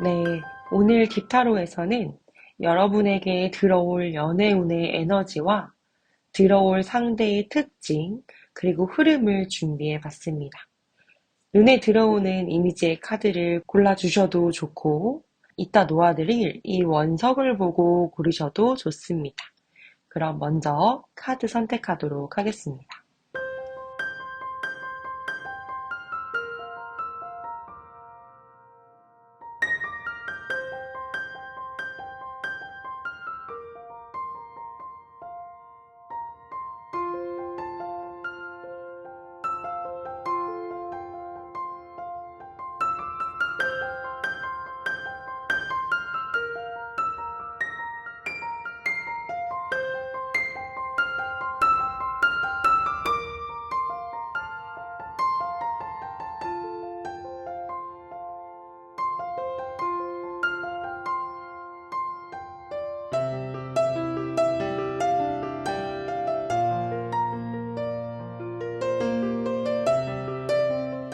네, 오늘 딥타로에서는 여러분에게 들어올 연애운의 에너지와 들어올 상대의 특징, 그리고 흐름을 준비해 봤습니다. 눈에 들어오는 이미지의 카드를 골라주셔도 좋고, 이따 놓아드릴 이 원석을 보고 고르셔도 좋습니다. 그럼 먼저 카드 선택하도록 하겠습니다.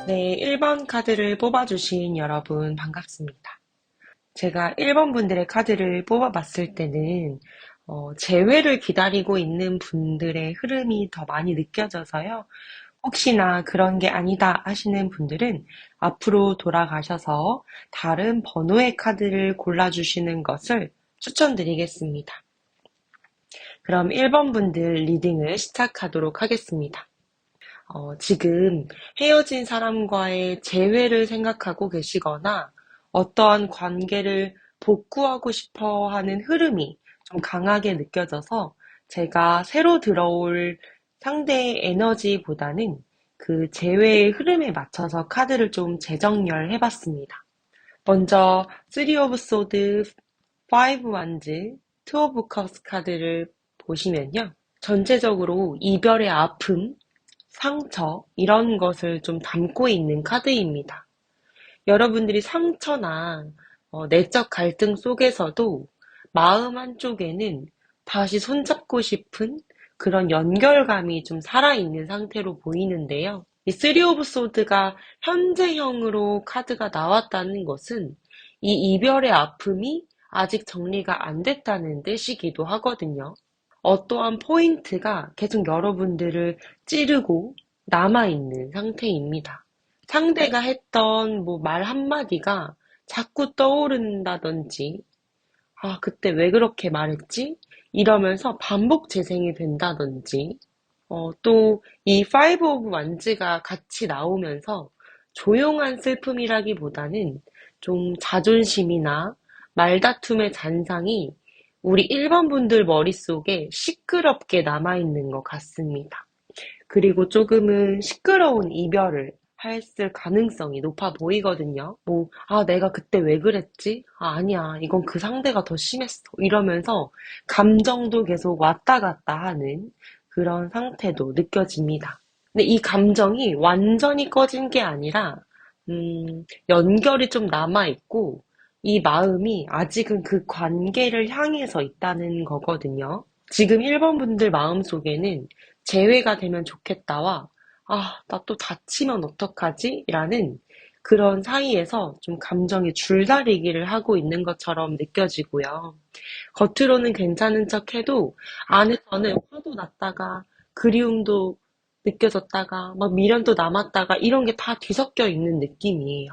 네, 1번 카드를 뽑아주신 여러분 반갑습니다. 제가 1번 분들의 카드를 뽑아봤을 때는 재회를 기다리고 있는 분들의 흐름이 더 많이 느껴져서요. 혹시나 그런 게 아니다 하시는 분들은 앞으로 돌아가셔서 다른 번호의 카드를 골라주시는 것을 추천드리겠습니다. 그럼 1번 분들 리딩을 시작하도록 하겠습니다. 지금 헤어진 사람과의 재회를 생각하고 계시거나 어떠한 관계를 복구하고 싶어 하는 흐름이 좀 강하게 느껴져서 제가 새로 들어올 상대의 에너지보다는 그 재회의 흐름에 맞춰서 카드를 좀 재정렬해 봤습니다. 먼저 3 of Swords, 5 Wands, 2 of Cups 카드를 보시면요. 전체적으로 이별의 아픔, 상처, 이런 것을 좀 담고 있는 카드입니다. 여러분들이 상처나 내적 갈등 속에서도 마음 한쪽에는 다시 손잡고 싶은 그런 연결감이 좀 살아있는 상태로 보이는데요. 이 쓰리 오브 소드가 현재형으로 카드가 나왔다는 것은 이 이별의 아픔이 아직 정리가 안 됐다는 뜻이기도 하거든요. 어떠한 포인트가 계속 여러분들을 찌르고 남아있는 상태입니다. 상대가 했던 말 한마디가 자꾸 떠오른다든지, 아, 그때 왜 그렇게 말했지? 이러면서 반복 재생이 된다든지, 또 이 파이브 오브 완즈가 같이 나오면서 조용한 슬픔이라기보다는 좀 자존심이나 말다툼의 잔상이 우리 1번 분들 머릿속에 시끄럽게 남아있는 것 같습니다. 그리고 조금은 시끄러운 이별을 했을 가능성이 높아 보이거든요. 내가 그때 왜 그랬지? 아니야. 이건 그 상대가 더 심했어. 이러면서 감정도 계속 왔다 갔다 하는 그런 상태도 느껴집니다. 근데 이 감정이 완전히 꺼진 게 아니라, 연결이 좀 남아있고, 이 마음이 아직은 그 관계를 향해서 있다는 거거든요. 지금 1번 분들 마음속에는 재회가 되면 좋겠다와 나 또 다치면 어떡하지? 라는 그런 사이에서 좀 감정이 줄다리기를 하고 있는 것처럼 느껴지고요. 겉으로는 괜찮은 척 해도 안에서는 화도 났다가 그리움도 느껴졌다가 막 미련도 남았다가 이런 게 다 뒤섞여 있는 느낌이에요.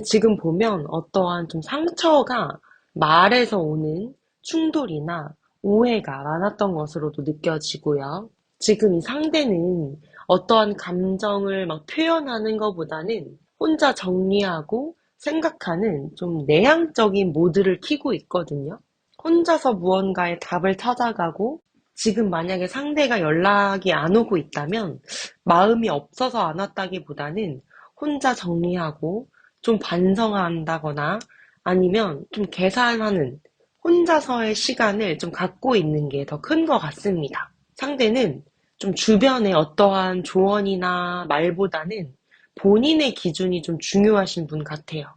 지금 보면 어떠한 좀 상처가 말에서 오는 충돌이나 오해가 많았던 것으로도 느껴지고요. 지금 이 상대는 어떠한 감정을 막 표현하는 것보다는 혼자 정리하고 생각하는 좀 내향적인 모드를 켜고 있거든요. 혼자서 무언가의 답을 찾아가고 지금 만약에 상대가 연락이 안 오고 있다면 마음이 없어서 안 왔다기보다는 혼자 정리하고 좀 반성한다거나 아니면 좀 계산하는 혼자서의 시간을 좀 갖고 있는 게 더 큰 것 같습니다. 상대는 좀 주변의 어떠한 조언이나 말보다는 본인의 기준이 좀 중요하신 분 같아요.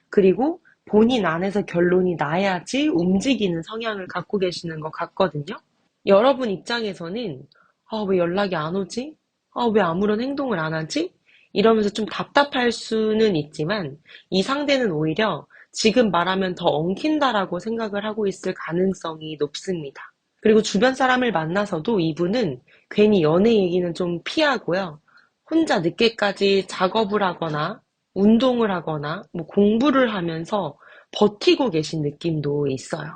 그리고 본인 안에서 결론이 나야지 움직이는 성향을 갖고 계시는 것 같거든요. 여러분 입장에서는 왜 연락이 안 오지? 왜 아무런 행동을 안 하지? 이러면서 좀 답답할 수는 있지만 이 상대는 오히려 지금 말하면 더 엉킨다라고 생각을 하고 있을 가능성이 높습니다. 그리고 주변 사람을 만나서도 이분은 괜히 연애 얘기는 좀 피하고요. 혼자 늦게까지 작업을 하거나 운동을 하거나 뭐 공부를 하면서 버티고 계신 느낌도 있어요.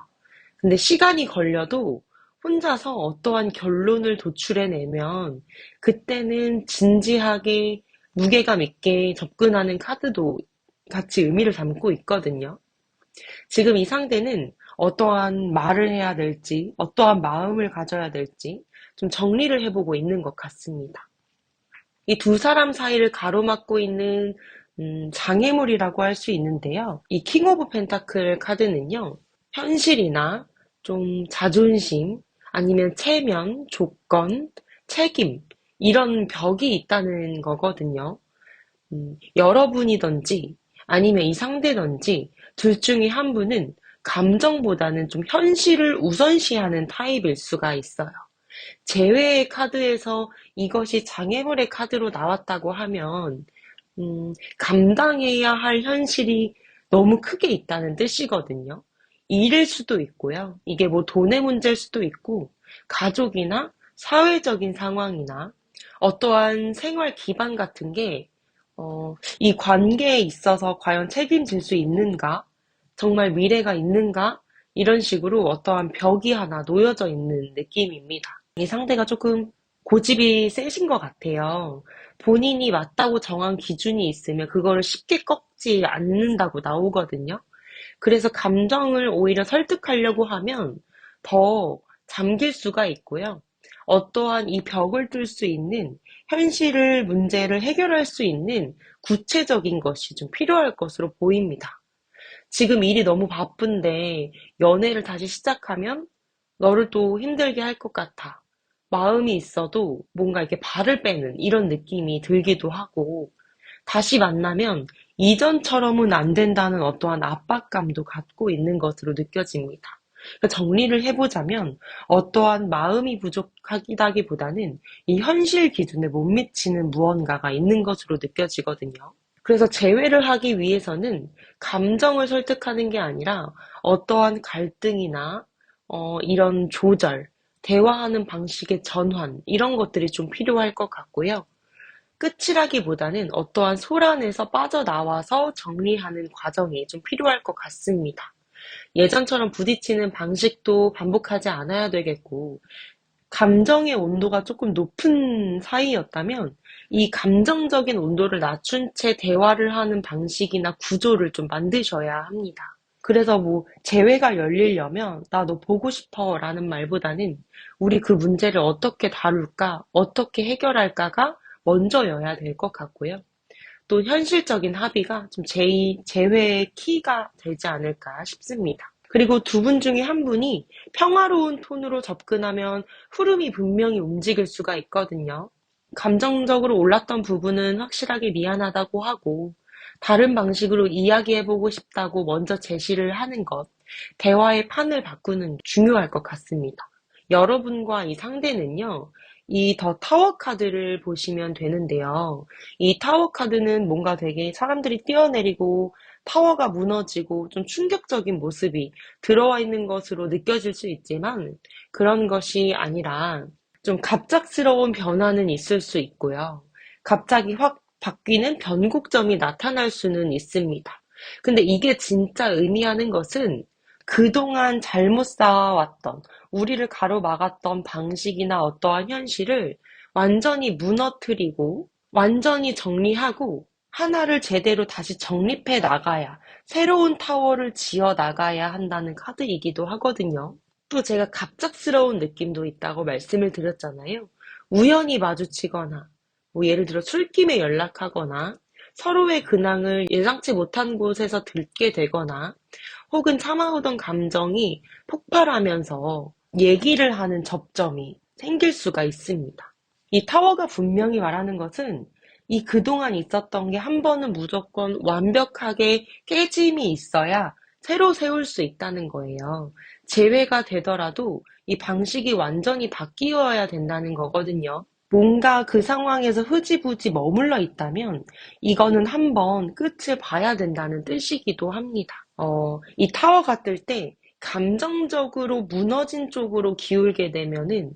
근데 시간이 걸려도 혼자서 어떠한 결론을 도출해내면 그때는 진지하게 무게감 있게 접근하는 카드도 같이 의미를 담고 있거든요. 지금 이 상대는 어떠한 말을 해야 될지, 어떠한 마음을 가져야 될지 좀 정리를 해보고 있는 것 같습니다. 이 두 사람 사이를 가로막고 있는 장애물이라고 할 수 있는데요. 이 킹 오브 펜타클 카드는요. 현실이나 좀 자존심, 아니면 체면, 조건, 책임 이런 벽이 있다는 거거든요. 여러분이든지 아니면 이 상대든지 둘 중에 한 분은 감정보다는 좀 현실을 우선시하는 타입일 수가 있어요. 제외의 카드에서 이것이 장애물의 카드로 나왔다고 하면 감당해야 할 현실이 너무 크게 있다는 뜻이거든요. 일일 수도 있고요. 이게 뭐 돈의 문제일 수도 있고, 가족이나 사회적인 상황이나 어떠한 생활 기반 같은 게, 이 관계에 있어서 과연 책임질 수 있는가? 정말 미래가 있는가? 이런 식으로 어떠한 벽이 하나 놓여져 있는 느낌입니다. 이 상대가 조금 고집이 세신 것 같아요. 본인이 맞다고 정한 기준이 있으면 그거를 쉽게 꺾지 않는다고 나오거든요. 그래서 감정을 오히려 설득하려고 하면 더 잠길 수가 있고요. 어떠한 이 벽을 뚫을 수 있는 현실을 문제를 해결할 수 있는 구체적인 것이 좀 필요할 것으로 보입니다. 지금 일이 너무 바쁜데 연애를 다시 시작하면 너를 또 힘들게 할 것 같아. 마음이 있어도 뭔가 이렇게 발을 빼는 이런 느낌이 들기도 하고 다시 만나면 이전처럼은 안 된다는 어떠한 압박감도 갖고 있는 것으로 느껴집니다. 그러니까 정리를 해보자면 어떠한 마음이 부족하다기보다는 이 현실 기준에 못 미치는 무언가가 있는 것으로 느껴지거든요. 그래서 재회를 하기 위해서는 감정을 설득하는 게 아니라 어떠한 갈등이나 이런 조절, 대화하는 방식의 전환 이런 것들이 좀 필요할 것 같고요. 끝이라기보다는 어떠한 소란에서 빠져나와서 정리하는 과정이 좀 필요할 것 같습니다. 예전처럼 부딪히는 방식도 반복하지 않아야 되겠고, 감정의 온도가 조금 높은 사이였다면, 이 감정적인 온도를 낮춘 채 대화를 하는 방식이나 구조를 좀 만드셔야 합니다. 그래서 뭐, 재회가 열리려면, 나 너 보고 싶어 라는 말보다는, 우리 그 문제를 어떻게 다룰까, 어떻게 해결할까가 먼저여야 될 것 같고요. 또 현실적인 합의가 좀 재회의 키가 되지 않을까 싶습니다. 그리고 두 분 중에 한 분이 평화로운 톤으로 접근하면 흐름이 분명히 움직일 수가 있거든요. 감정적으로 올랐던 부분은 확실하게 미안하다고 하고 다른 방식으로 이야기해보고 싶다고 먼저 제시를 하는 것, 대화의 판을 바꾸는 게 중요할 것 같습니다. 여러분과 이 상대는요, 이 더 타워 카드를 보시면 되는데요. 이 타워 카드는 뭔가 되게 사람들이 뛰어내리고 타워가 무너지고 좀 충격적인 모습이 들어와 있는 것으로 느껴질 수 있지만 그런 것이 아니라 좀 갑작스러운 변화는 있을 수 있고요. 갑자기 확 바뀌는 변곡점이 나타날 수는 있습니다. 근데 이게 진짜 의미하는 것은 그동안 잘못 쌓아왔던, 우리를 가로막았던 방식이나 어떠한 현실을 완전히 무너뜨리고, 완전히 정리하고, 하나를 제대로 다시 정립해 나가야, 새로운 타워를 지어 나가야 한다는 카드이기도 하거든요. 또 제가 갑작스러운 느낌도 있다고 말씀을 드렸잖아요. 우연히 마주치거나, 뭐 예를 들어 술김에 연락하거나, 서로의 근황을 예상치 못한 곳에서 듣게 되거나, 혹은 참아오던 감정이 폭발하면서 얘기를 하는 접점이 생길 수가 있습니다. 이 타워가 분명히 말하는 것은 이 그동안 있었던 게 한 번은 무조건 완벽하게 깨짐이 있어야 새로 세울 수 있다는 거예요. 재회가 되더라도 이 방식이 완전히 바뀌어야 된다는 거거든요. 뭔가 그 상황에서 흐지부지 머물러 있다면 이거는 한번 끝을 봐야 된다는 뜻이기도 합니다. 이 타워가 뜰 때 감정적으로 무너진 쪽으로 기울게 되면은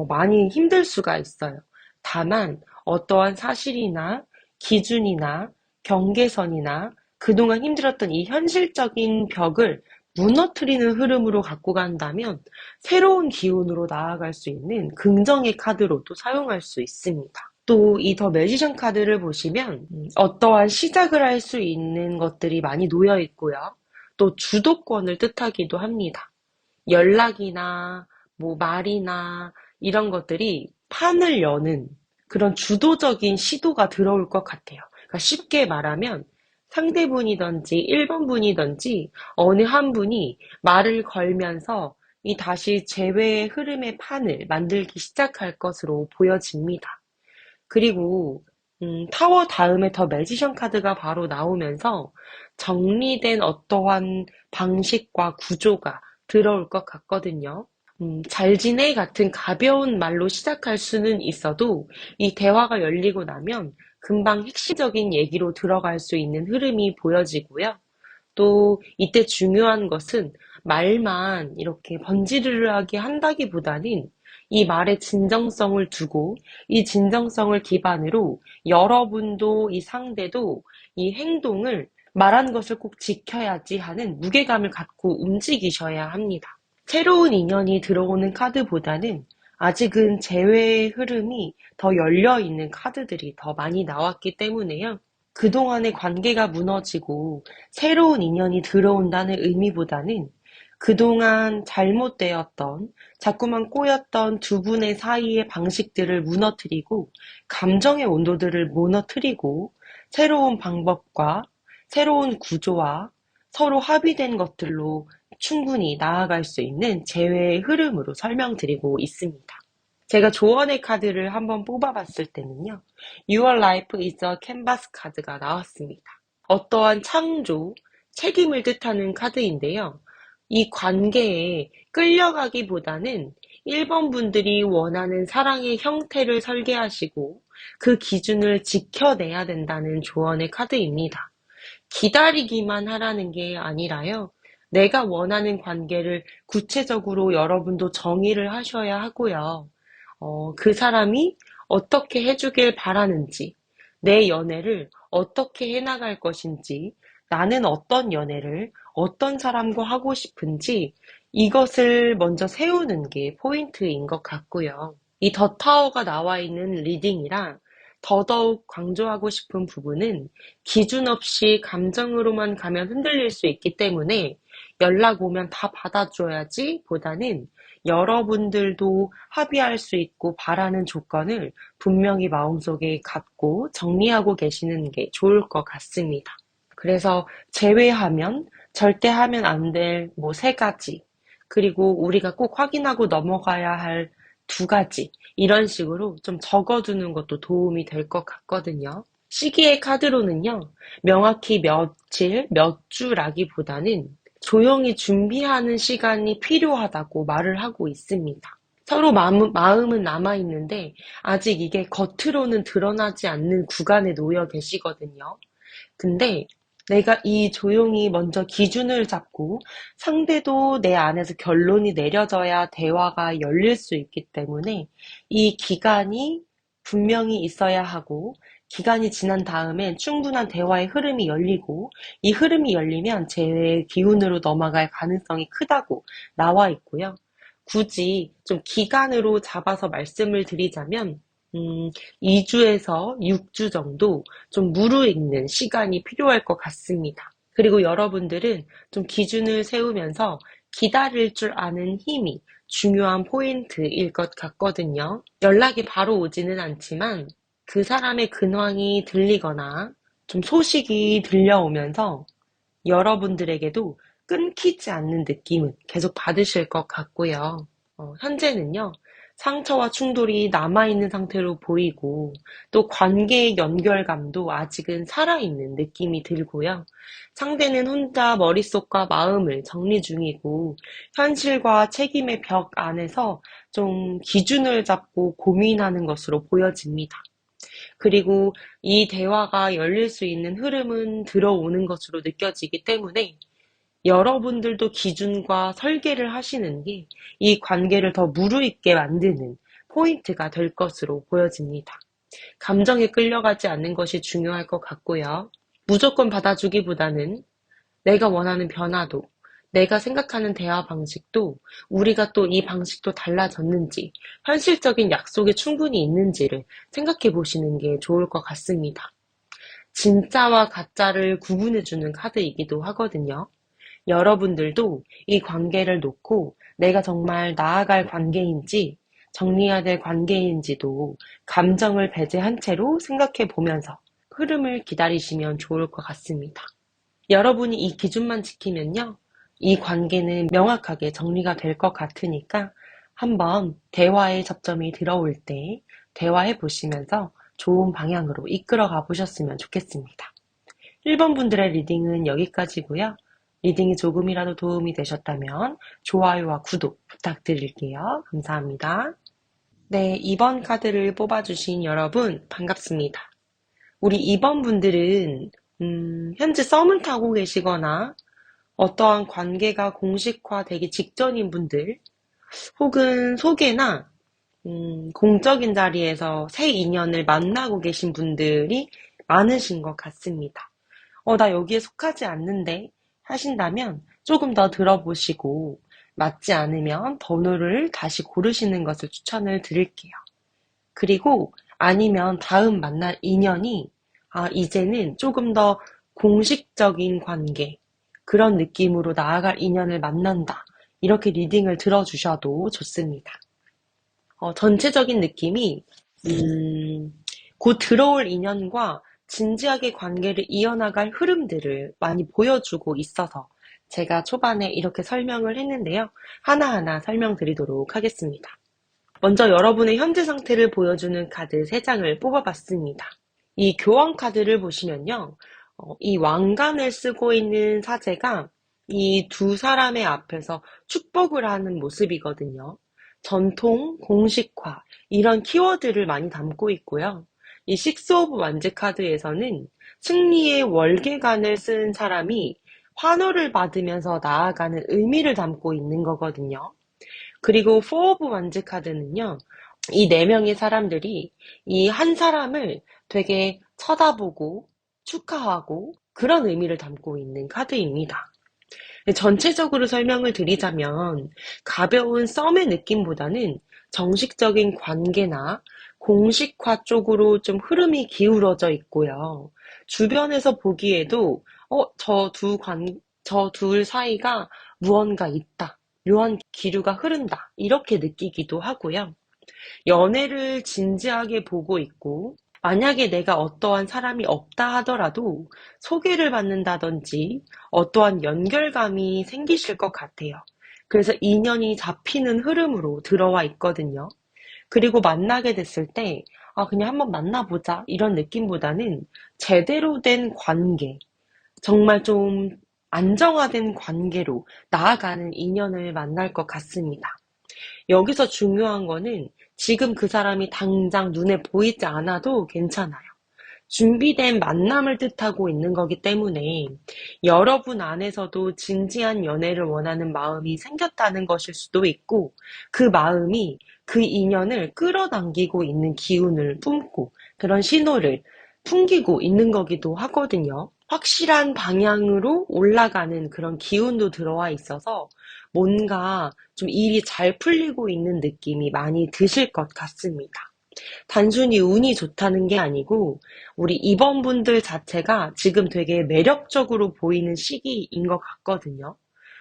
많이 힘들 수가 있어요. 다만 어떠한 사실이나 기준이나 경계선이나 그동안 힘들었던 이 현실적인 벽을 무너뜨리는 흐름으로 갖고 간다면 새로운 기운으로 나아갈 수 있는 긍정의 카드로도 사용할 수 있습니다. 또 이 더 매지션 카드를 보시면 어떠한 시작을 할 수 있는 것들이 많이 놓여 있고요. 또 주도권을 뜻하기도 합니다. 연락이나 뭐 말이나 이런 것들이 판을 여는 그런 주도적인 시도가 들어올 것 같아요. 그러니까 쉽게 말하면 상대분이든지 1번 분이든지 어느 한 분이 말을 걸면서 이 다시 재회의 흐름의 판을 만들기 시작할 것으로 보여집니다. 그리고 타워 다음에 더 매지션 카드가 바로 나오면서 정리된 어떠한 방식과 구조가 들어올 것 같거든요. 잘 지내 같은 가벼운 말로 시작할 수는 있어도 이 대화가 열리고 나면 금방 핵심적인 얘기로 들어갈 수 있는 흐름이 보여지고요. 또 이때 중요한 것은 말만 이렇게 번지르르하게 한다기보다는 이 말의 진정성을 두고 이 진정성을 기반으로 여러분도 이 상대도 이 행동을 말한 것을 꼭 지켜야지 하는 무게감을 갖고 움직이셔야 합니다. 새로운 인연이 들어오는 카드보다는 아직은 재회의 흐름이 더 열려있는 카드들이 더 많이 나왔기 때문에요. 그동안의 관계가 무너지고 새로운 인연이 들어온다는 의미보다는 그동안 잘못되었던, 자꾸만 꼬였던 두 분의 사이의 방식들을 무너뜨리고 감정의 온도들을 무너뜨리고 새로운 방법과 새로운 구조와 서로 합의된 것들로 충분히 나아갈 수 있는 재회의 흐름으로 설명드리고 있습니다. 제가 조언의 카드를 한번 뽑아봤을 때는요. Your life is a canvas 카드가 나왔습니다. 어떠한 창조, 책임을 뜻하는 카드인데요. 이 관계에 끌려가기보다는 1번 분들이 원하는 사랑의 형태를 설계하시고 그 기준을 지켜내야 된다는 조언의 카드입니다. 기다리기만 하라는 게 아니라요. 내가 원하는 관계를 구체적으로 여러분도 정의를 하셔야 하고요. 그 사람이 어떻게 해주길 바라는지, 내 연애를 어떻게 해나갈 것인지, 나는 어떤 연애를 어떤 사람과 하고 싶은지 이것을 먼저 세우는 게 포인트인 것 같고요. 이 더 타워가 나와 있는 리딩이랑 더더욱 강조하고 싶은 부분은 기준 없이 감정으로만 가면 흔들릴 수 있기 때문에 연락 오면 다 받아줘야지 보다는 여러분들도 합의할 수 있고 바라는 조건을 분명히 마음속에 갖고 정리하고 계시는 게 좋을 것 같습니다. 그래서 제외하면 절대 하면 안 될 뭐 세 가지, 그리고 우리가 꼭 확인하고 넘어가야 할 두 가지, 이런 식으로 좀 적어두는 것도 도움이 될 것 같거든요. 시기의 카드로는요, 명확히 며칠, 몇 주라기보다는 조용히 준비하는 시간이 필요하다고 말을 하고 있습니다. 서로 마음은 남아있는데 아직 이게 겉으로는 드러나지 않는 구간에 놓여 계시거든요. 근데 내가 이 조용히 먼저 기준을 잡고 상대도 내 안에서 결론이 내려져야 대화가 열릴 수 있기 때문에 이 기간이 분명히 있어야 하고, 기간이 지난 다음에 충분한 대화의 흐름이 열리고 이 흐름이 열리면 재회의 기운으로 넘어갈 가능성이 크다고 나와 있고요. 굳이 좀 기간으로 잡아서 말씀을 드리자면 2주에서 6주 정도 좀 무르익는 시간이 필요할 것 같습니다. 그리고 여러분들은 좀 기준을 세우면서 기다릴 줄 아는 힘이 중요한 포인트일 것 같거든요. 연락이 바로 오지는 않지만 그 사람의 근황이 들리거나 좀 소식이 들려오면서 여러분들에게도 끊기지 않는 느낌은 계속 받으실 것 같고요. 현재는요, 상처와 충돌이 남아있는 상태로 보이고 또 관계의 연결감도 아직은 살아있는 느낌이 들고요. 상대는 혼자 머릿속과 마음을 정리 중이고 현실과 책임의 벽 안에서 좀 기준을 잡고 고민하는 것으로 보여집니다. 그리고 이 대화가 열릴 수 있는 흐름은 들어오는 것으로 느껴지기 때문에 여러분들도 기준과 설계를 하시는 게 이 관계를 더 무르익게 만드는 포인트가 될 것으로 보여집니다. 감정에 끌려가지 않는 것이 중요할 것 같고요. 무조건 받아주기보다는 내가 원하는 변화도, 내가 생각하는 대화 방식도, 우리가 또 이 방식도 달라졌는지, 현실적인 약속이 충분히 있는지를 생각해 보시는 게 좋을 것 같습니다. 진짜와 가짜를 구분해주는 카드이기도 하거든요. 여러분들도 이 관계를 놓고 내가 정말 나아갈 관계인지 정리해야 될 관계인지도 감정을 배제한 채로 생각해 보면서 흐름을 기다리시면 좋을 것 같습니다. 여러분이 이 기준만 지키면요, 이 관계는 명확하게 정리가 될 것 같으니까 한번 대화의 접점이 들어올 때 대화해 보시면서 좋은 방향으로 이끌어 가 보셨으면 좋겠습니다. 1번 분들의 리딩은 여기까지고요. 리딩이 조금이라도 도움이 되셨다면 좋아요와 구독 부탁드릴게요. 감사합니다. 네, 2번 카드를 뽑아주신 여러분 반갑습니다. 우리 2번 분들은 현재 썸을 타고 계시거나 어떠한 관계가 공식화되기 직전인 분들, 혹은 소개나 공적인 자리에서 새 인연을 만나고 계신 분들이 많으신 것 같습니다. 나 여기에 속하지 않는데 하신다면 조금 더 들어보시고 맞지 않으면 번호를 다시 고르시는 것을 추천을 드릴게요. 그리고 아니면 다음 만날 인연이 이제는 조금 더 공식적인 관계, 그런 느낌으로 나아갈 인연을 만난다. 이렇게 리딩을 들어주셔도 좋습니다. 전체적인 느낌이 곧 들어올 인연과 진지하게 관계를 이어나갈 흐름들을 많이 보여주고 있어서 제가 초반에 이렇게 설명을 했는데요. 하나하나 설명드리도록 하겠습니다. 먼저 여러분의 현재 상태를 보여주는 카드 3장을 뽑아봤습니다. 이 교황 카드를 보시면요. 이 왕관을 쓰고 있는 사제가 이 두 사람의 앞에서 축복을 하는 모습이거든요. 전통, 공식화 이런 키워드를 많이 담고 있고요. 이 식스 오브 완즈 카드에서는 승리의 월계관을 쓴 사람이 환호를 받으면서 나아가는 의미를 담고 있는 거거든요. 그리고 포 오브 완즈 카드는요. 이 4명의 사람들이 이 한 사람을 되게 쳐다보고 축하하고 그런 의미를 담고 있는 카드입니다. 전체적으로 설명을 드리자면 가벼운 썸의 느낌보다는 정식적인 관계나 공식화 쪽으로 좀 흐름이 기울어져 있고요. 주변에서 보기에도 저 둘 사이가 무언가 있다. 묘한 기류가 흐른다. 이렇게 느끼기도 하고요. 연애를 진지하게 보고 있고 만약에 내가 어떠한 사람이 없다 하더라도 소개를 받는다든지 어떠한 연결감이 생기실 것 같아요. 그래서 인연이 잡히는 흐름으로 들어와 있거든요. 그리고 만나게 됐을 때 그냥 한번 만나보자 이런 느낌보다는 제대로 된 관계, 정말 좀 안정화된 관계로 나아가는 인연을 만날 것 같습니다. 여기서 중요한 거는 지금 그 사람이 당장 눈에 보이지 않아도 괜찮아요. 준비된 만남을 뜻하고 있는 거기 때문에 여러분 안에서도 진지한 연애를 원하는 마음이 생겼다는 것일 수도 있고 그 마음이 그 인연을 끌어당기고 있는 기운을 뿜고 그런 신호를 풍기고 있는 거기도 하거든요. 확실한 방향으로 올라가는 그런 기운도 들어와 있어서 뭔가 좀 일이 잘 풀리고 있는 느낌이 많이 드실 것 같습니다. 단순히 운이 좋다는 게 아니고 우리 2번 분들 자체가 지금 되게 매력적으로 보이는 시기인 것 같거든요.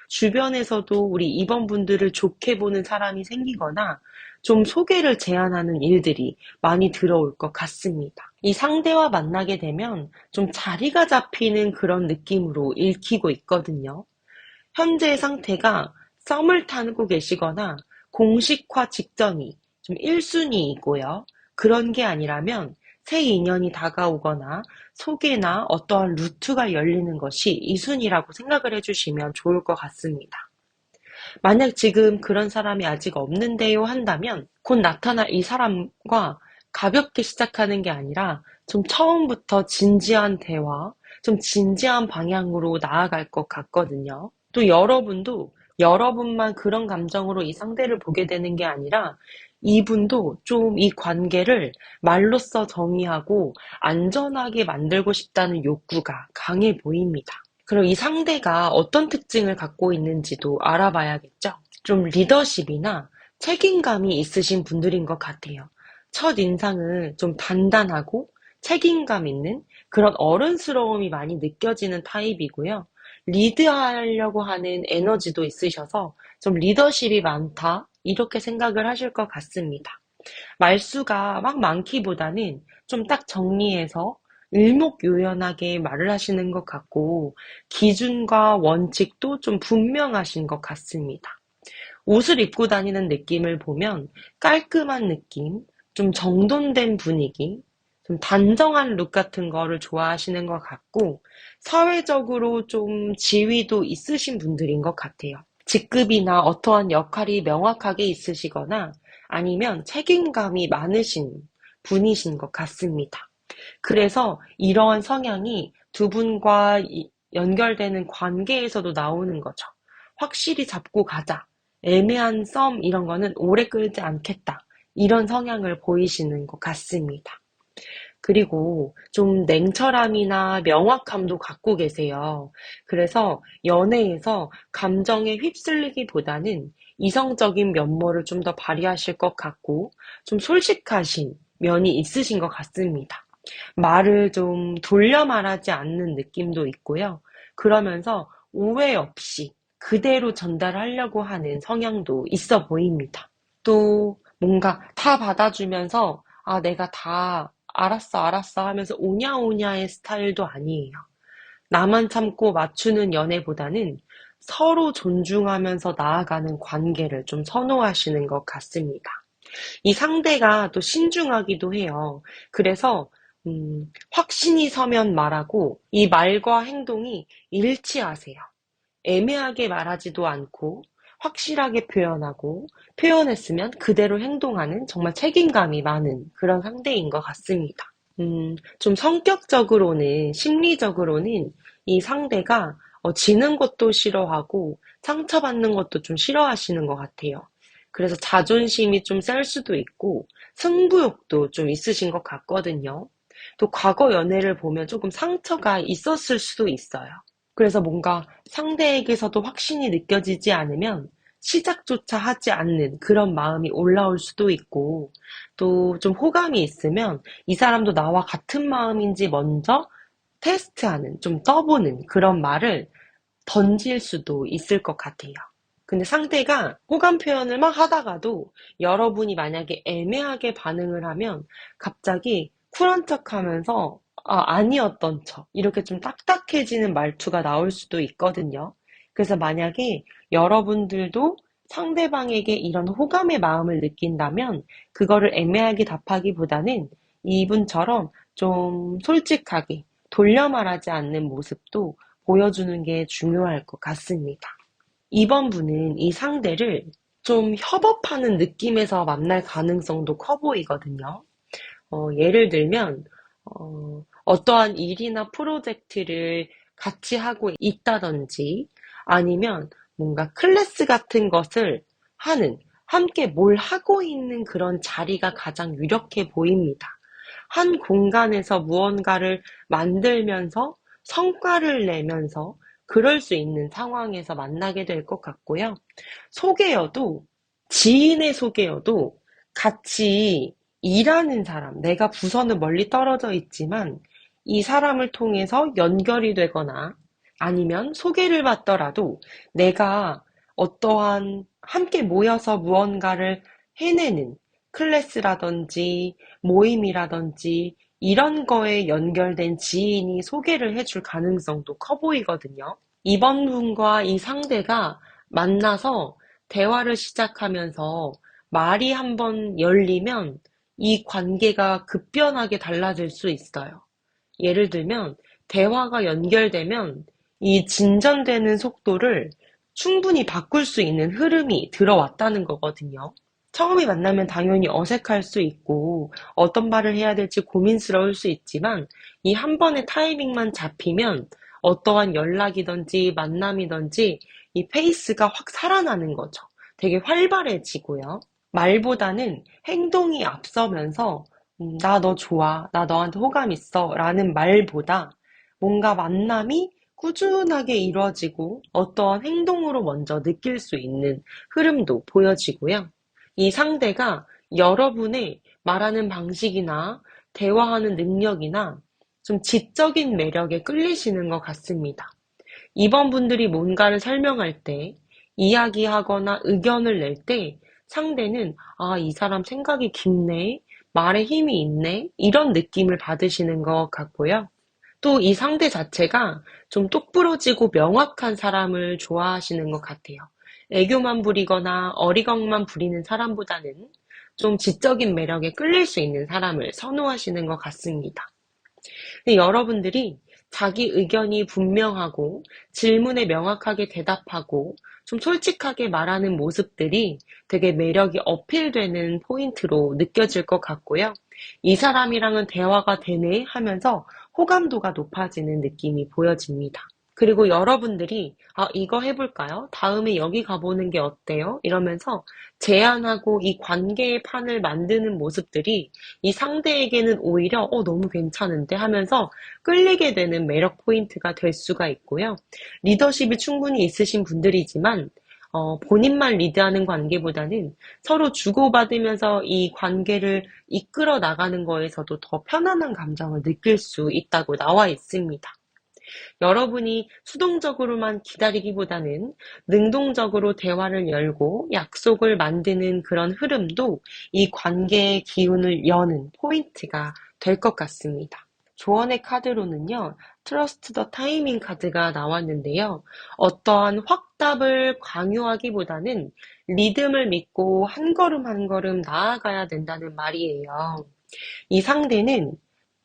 주변에서도 우리 2번 분들을 좋게 보는 사람이 생기거나 좀 소개를 제안하는 일들이 많이 들어올 것 같습니다. 이 상대와 만나게 되면 좀 자리가 잡히는 그런 느낌으로 읽히고 있거든요. 현재 상태가 썸을 타고 계시거나 공식화 직전이 좀 1순위이고요. 그런 게 아니라면 새 인연이 다가오거나 소개나 어떠한 루트가 열리는 것이 2순위라고 생각을 해주시면 좋을 것 같습니다. 만약 지금 그런 사람이 아직 없는데요 한다면 곧 나타날 이 사람과 가볍게 시작하는 게 아니라 좀 처음부터 진지한 대화, 좀 진지한 방향으로 나아갈 것 같거든요. 또 여러분도 여러분만 그런 감정으로 이 상대를 보게 되는 게 아니라 이분도 좀 이 관계를 말로써 정의하고 안전하게 만들고 싶다는 욕구가 강해 보입니다. 그럼 이 상대가 어떤 특징을 갖고 있는지도 알아봐야겠죠? 좀 리더십이나 책임감이 있으신 분들인 것 같아요. 첫 인상은 좀 단단하고 책임감 있는 그런 어른스러움이 많이 느껴지는 타입이고요. 리드하려고 하는 에너지도 있으셔서 좀 리더십이 많다, 이렇게 생각을 하실 것 같습니다. 말수가 막 많기보다는 좀 딱 정리해서 일목요연하게 말을 하시는 것 같고, 기준과 원칙도 좀 분명하신 것 같습니다. 옷을 입고 다니는 느낌을 보면 깔끔한 느낌, 좀 정돈된 분위기, 좀 단정한 룩 같은 거를 좋아하시는 것 같고, 사회적으로 좀 지위도 있으신 분들인 것 같아요. 직급이나 어떠한 역할이 명확하게 있으시거나 아니면 책임감이 많으신 분이신 것 같습니다. 그래서 이러한 성향이 두 분과 연결되는 관계에서도 나오는 거죠. 확실히 잡고 가자. 애매한 썸 이런 거는 오래 끌지 않겠다. 이런 성향을 보이시는 것 같습니다. 그리고 좀 냉철함이나 명확함도 갖고 계세요. 그래서 연애에서 감정에 휩쓸리기보다는 이성적인 면모를 좀 더 발휘하실 것 같고, 좀 솔직하신 면이 있으신 것 같습니다. 말을 좀 돌려 말하지 않는 느낌도 있고요. 그러면서 오해 없이 그대로 전달하려고 하는 성향도 있어 보입니다. 또 뭔가 다 받아주면서 아, 내가 다 알았어, 알았어 하면서 오냐오냐의 스타일도 아니에요. 나만 참고 맞추는 연애보다는 서로 존중하면서 나아가는 관계를 좀 선호하시는 것 같습니다. 이 상대가 또 신중하기도 해요. 그래서 확신이 서면 말하고 이 말과 행동이 일치하세요. 애매하게 말하지도 않고 확실하게 표현하고 표현했으면 그대로 행동하는 정말 책임감이 많은 그런 상대인 것 같습니다. 좀 성격적으로는, 심리적으로는 이 상대가 지는 것도 싫어하고 상처받는 것도 좀 싫어하시는 것 같아요. 그래서 자존심이 좀 셀 수도 있고 승부욕도 좀 있으신 것 같거든요. 또 과거 연애를 보면 조금 상처가 있었을 수도 있어요. 그래서 뭔가 상대에게서도 확신이 느껴지지 않으면 시작조차 하지 않는 그런 마음이 올라올 수도 있고, 또 좀 호감이 있으면 이 사람도 나와 같은 마음인지 먼저 테스트하는, 좀 떠보는 그런 말을 던질 수도 있을 것 같아요. 근데 상대가 호감 표현을 막 하다가도 여러분이 만약에 애매하게 반응을 하면 갑자기 쿨한 척 하면서 아니었던 척 이렇게 좀 딱딱해지는 말투가 나올 수도 있거든요. 그래서 만약에 여러분들도 상대방에게 이런 호감의 마음을 느낀다면 그거를 애매하게 답하기보다는 이분처럼 좀 솔직하게 돌려 말하지 않는 모습도 보여주는 게 중요할 것 같습니다. 이번 분은 이 상대를 좀 협업하는 느낌에서 만날 가능성도 커 보이거든요. 예를 들면, 어떠한 일이나 프로젝트를 같이 하고 있다든지, 아니면 뭔가 클래스 같은 것을 하는, 함께 뭘 하고 있는 그런 자리가 가장 유력해 보입니다. 한 공간에서 무언가를 만들면서 성과를 내면서 그럴 수 있는 상황에서 만나게 될 것 같고요. 소개여도, 지인의 소개여도 같이 일하는 사람, 내가 부서는 멀리 떨어져 있지만 이 사람을 통해서 연결이 되거나 아니면 소개를 받더라도 내가 어떠한 함께 모여서 무언가를 해내는 클래스라든지 모임이라든지 이런 거에 연결된 지인이 소개를 해줄 가능성도 커 보이거든요. 이번 분과 이 상대가 만나서 대화를 시작하면서 말이 한번 열리면 이 관계가 급변하게 달라질 수 있어요. 예를 들면, 대화가 연결되면 이 진전되는 속도를 충분히 바꿀 수 있는 흐름이 들어왔다는 거거든요. 처음에 만나면 당연히 어색할 수 있고 어떤 말을 해야 될지 고민스러울 수 있지만 이 한 번의 타이밍만 잡히면 어떠한 연락이든지 만남이든지 이 페이스가 확 살아나는 거죠. 되게 활발해지고요. 말보다는 행동이 앞서면서 나 너 좋아, 나 너한테 호감 있어 라는 말보다 뭔가 만남이 꾸준하게 이루어지고 어떠한 행동으로 먼저 느낄 수 있는 흐름도 보여지고요. 이 상대가 여러분의 말하는 방식이나 대화하는 능력이나 좀 지적인 매력에 끌리시는 것 같습니다. 이번 분들이 뭔가를 설명할 때, 이야기하거나 의견을 낼 때 상대는 아, 이 사람 생각이 깊네, 말에 힘이 있네, 이런 느낌을 받으시는 것 같고요. 또 이 상대 자체가 좀 똑부러지고 명확한 사람을 좋아하시는 것 같아요. 애교만 부리거나 어리광만 부리는 사람보다는 좀 지적인 매력에 끌릴 수 있는 사람을 선호하시는 것 같습니다. 근데 여러분들이 자기 의견이 분명하고 질문에 명확하게 대답하고 좀 솔직하게 말하는 모습들이 되게 매력이 어필되는 포인트로 느껴질 것 같고요. 이 사람이랑은 대화가 되네 하면서 호감도가 높아지는 느낌이 보여집니다. 그리고 여러분들이 이거 해볼까요? 다음에 여기 가보는 게 어때요? 이러면서 제안하고 이 관계의 판을 만드는 모습들이 이 상대에게는 오히려 너무 괜찮은데 하면서 끌리게 되는 매력 포인트가 될 수가 있고요. 리더십이 충분히 있으신 분들이지만 본인만 리드하는 관계보다는 서로 주고받으면서 이 관계를 이끌어 나가는 거에서도 더 편안한 감정을 느낄 수 있다고 나와 있습니다. 여러분이 수동적으로만 기다리기보다는 능동적으로 대화를 열고 약속을 만드는 그런 흐름도 이 관계의 기운을 여는 포인트가 될 것 같습니다. 조언의 카드로는요, 트러스트 더 타이밍 카드가 나왔는데요. 어떠한 확답을 강요하기보다는 리듬을 믿고 한 걸음 한 걸음 나아가야 된다는 말이에요. 이 상대는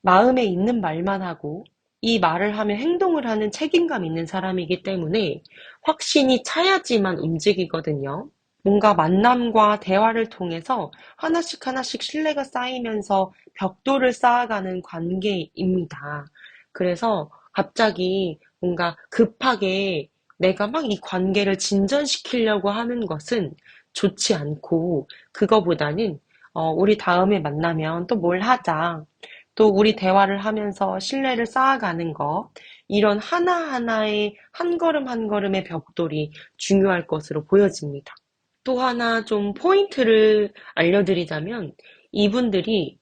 마음에 있는 말만 하고 이 말을 하면 행동을 하는 책임감 있는 사람이기 때문에 확신이 차야지만 움직이거든요. 뭔가 만남과 대화를 통해서 하나씩 하나씩 신뢰가 쌓이면서 벽돌을 쌓아가는 관계입니다. 그래서 갑자기 뭔가 급하게 내가 막 이 관계를 진전시키려고 하는 것은 좋지 않고 그거보다는 우리 다음에 만나면 또 뭘 하자. 또 우리 대화를 하면서 신뢰를 쌓아가는 것, 이런 하나하나의 한 걸음 한 걸음의 벽돌이 중요할 것으로 보여집니다. 또 하나 좀 포인트를 알려드리자면 이분들이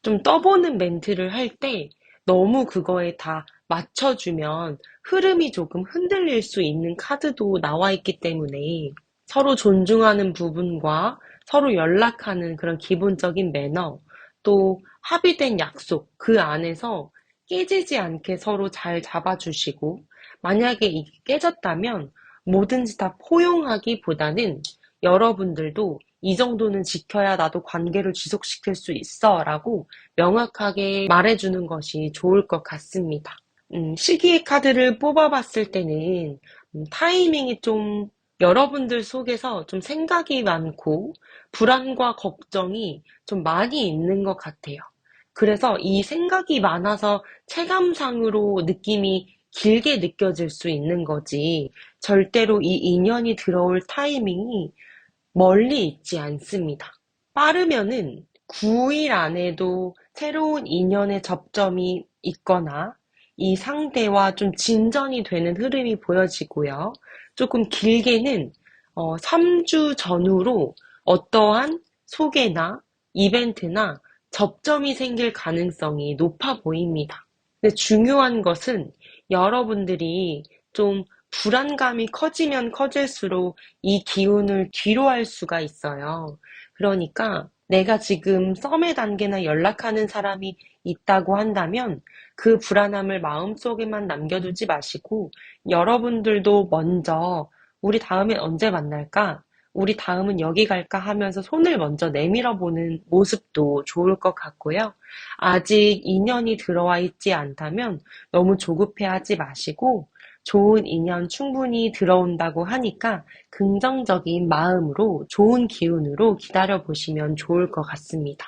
좀 떠보는 멘트를 할 때 너무 그거에 다 맞춰주면 흐름이 조금 흔들릴 수 있는 카드도 나와 있기 때문에 서로 존중하는 부분과 서로 연락하는 그런 기본적인 매너, 또 합의된 약속 그 안에서 깨지지 않게 서로 잘 잡아주시고 만약에 이게 깨졌다면 뭐든지 다 포용하기보다는 여러분들도 이 정도는 지켜야 나도 관계를 지속시킬 수 있어 라고 명확하게 말해주는 것이 좋을 것 같습니다. 시기의 카드를 뽑아봤을 때는 타이밍이 좀 여러분들 속에서 좀 생각이 많고 불안과 걱정이 좀 많이 있는 것 같아요. 그래서 이 생각이 많아서 체감상으로 느낌이 길게 느껴질 수 있는 거지 절대로 이 인연이 들어올 타이밍이 멀리 있지 않습니다. 빠르면은 9일 안에도 새로운 인연의 접점이 있거나 이 상대와 좀 진전이 되는 흐름이 보여지고요. 조금 길게는 3주 전후로 어떠한 소개나 이벤트나 접점이 생길 가능성이 높아 보입니다. 근데 중요한 것은 여러분들이 좀 불안감이 커지면 커질수록 이 기운을 뒤로 할 수가 있어요. 그러니까 내가 지금 썸의 단계나 연락하는 사람이 있다고 한다면 그 불안함을 마음속에만 남겨두지 마시고 여러분들도 먼저 우리 다음에 언제 만날까? 우리 다음은 여기 갈까 하면서 손을 먼저 내밀어 보는 모습도 좋을 것 같고요. 아직 인연이 들어와 있지 않다면 너무 조급해하지 마시고 좋은 인연 충분히 들어온다고 하니까 긍정적인 마음으로 좋은 기운으로 기다려 보시면 좋을 것 같습니다.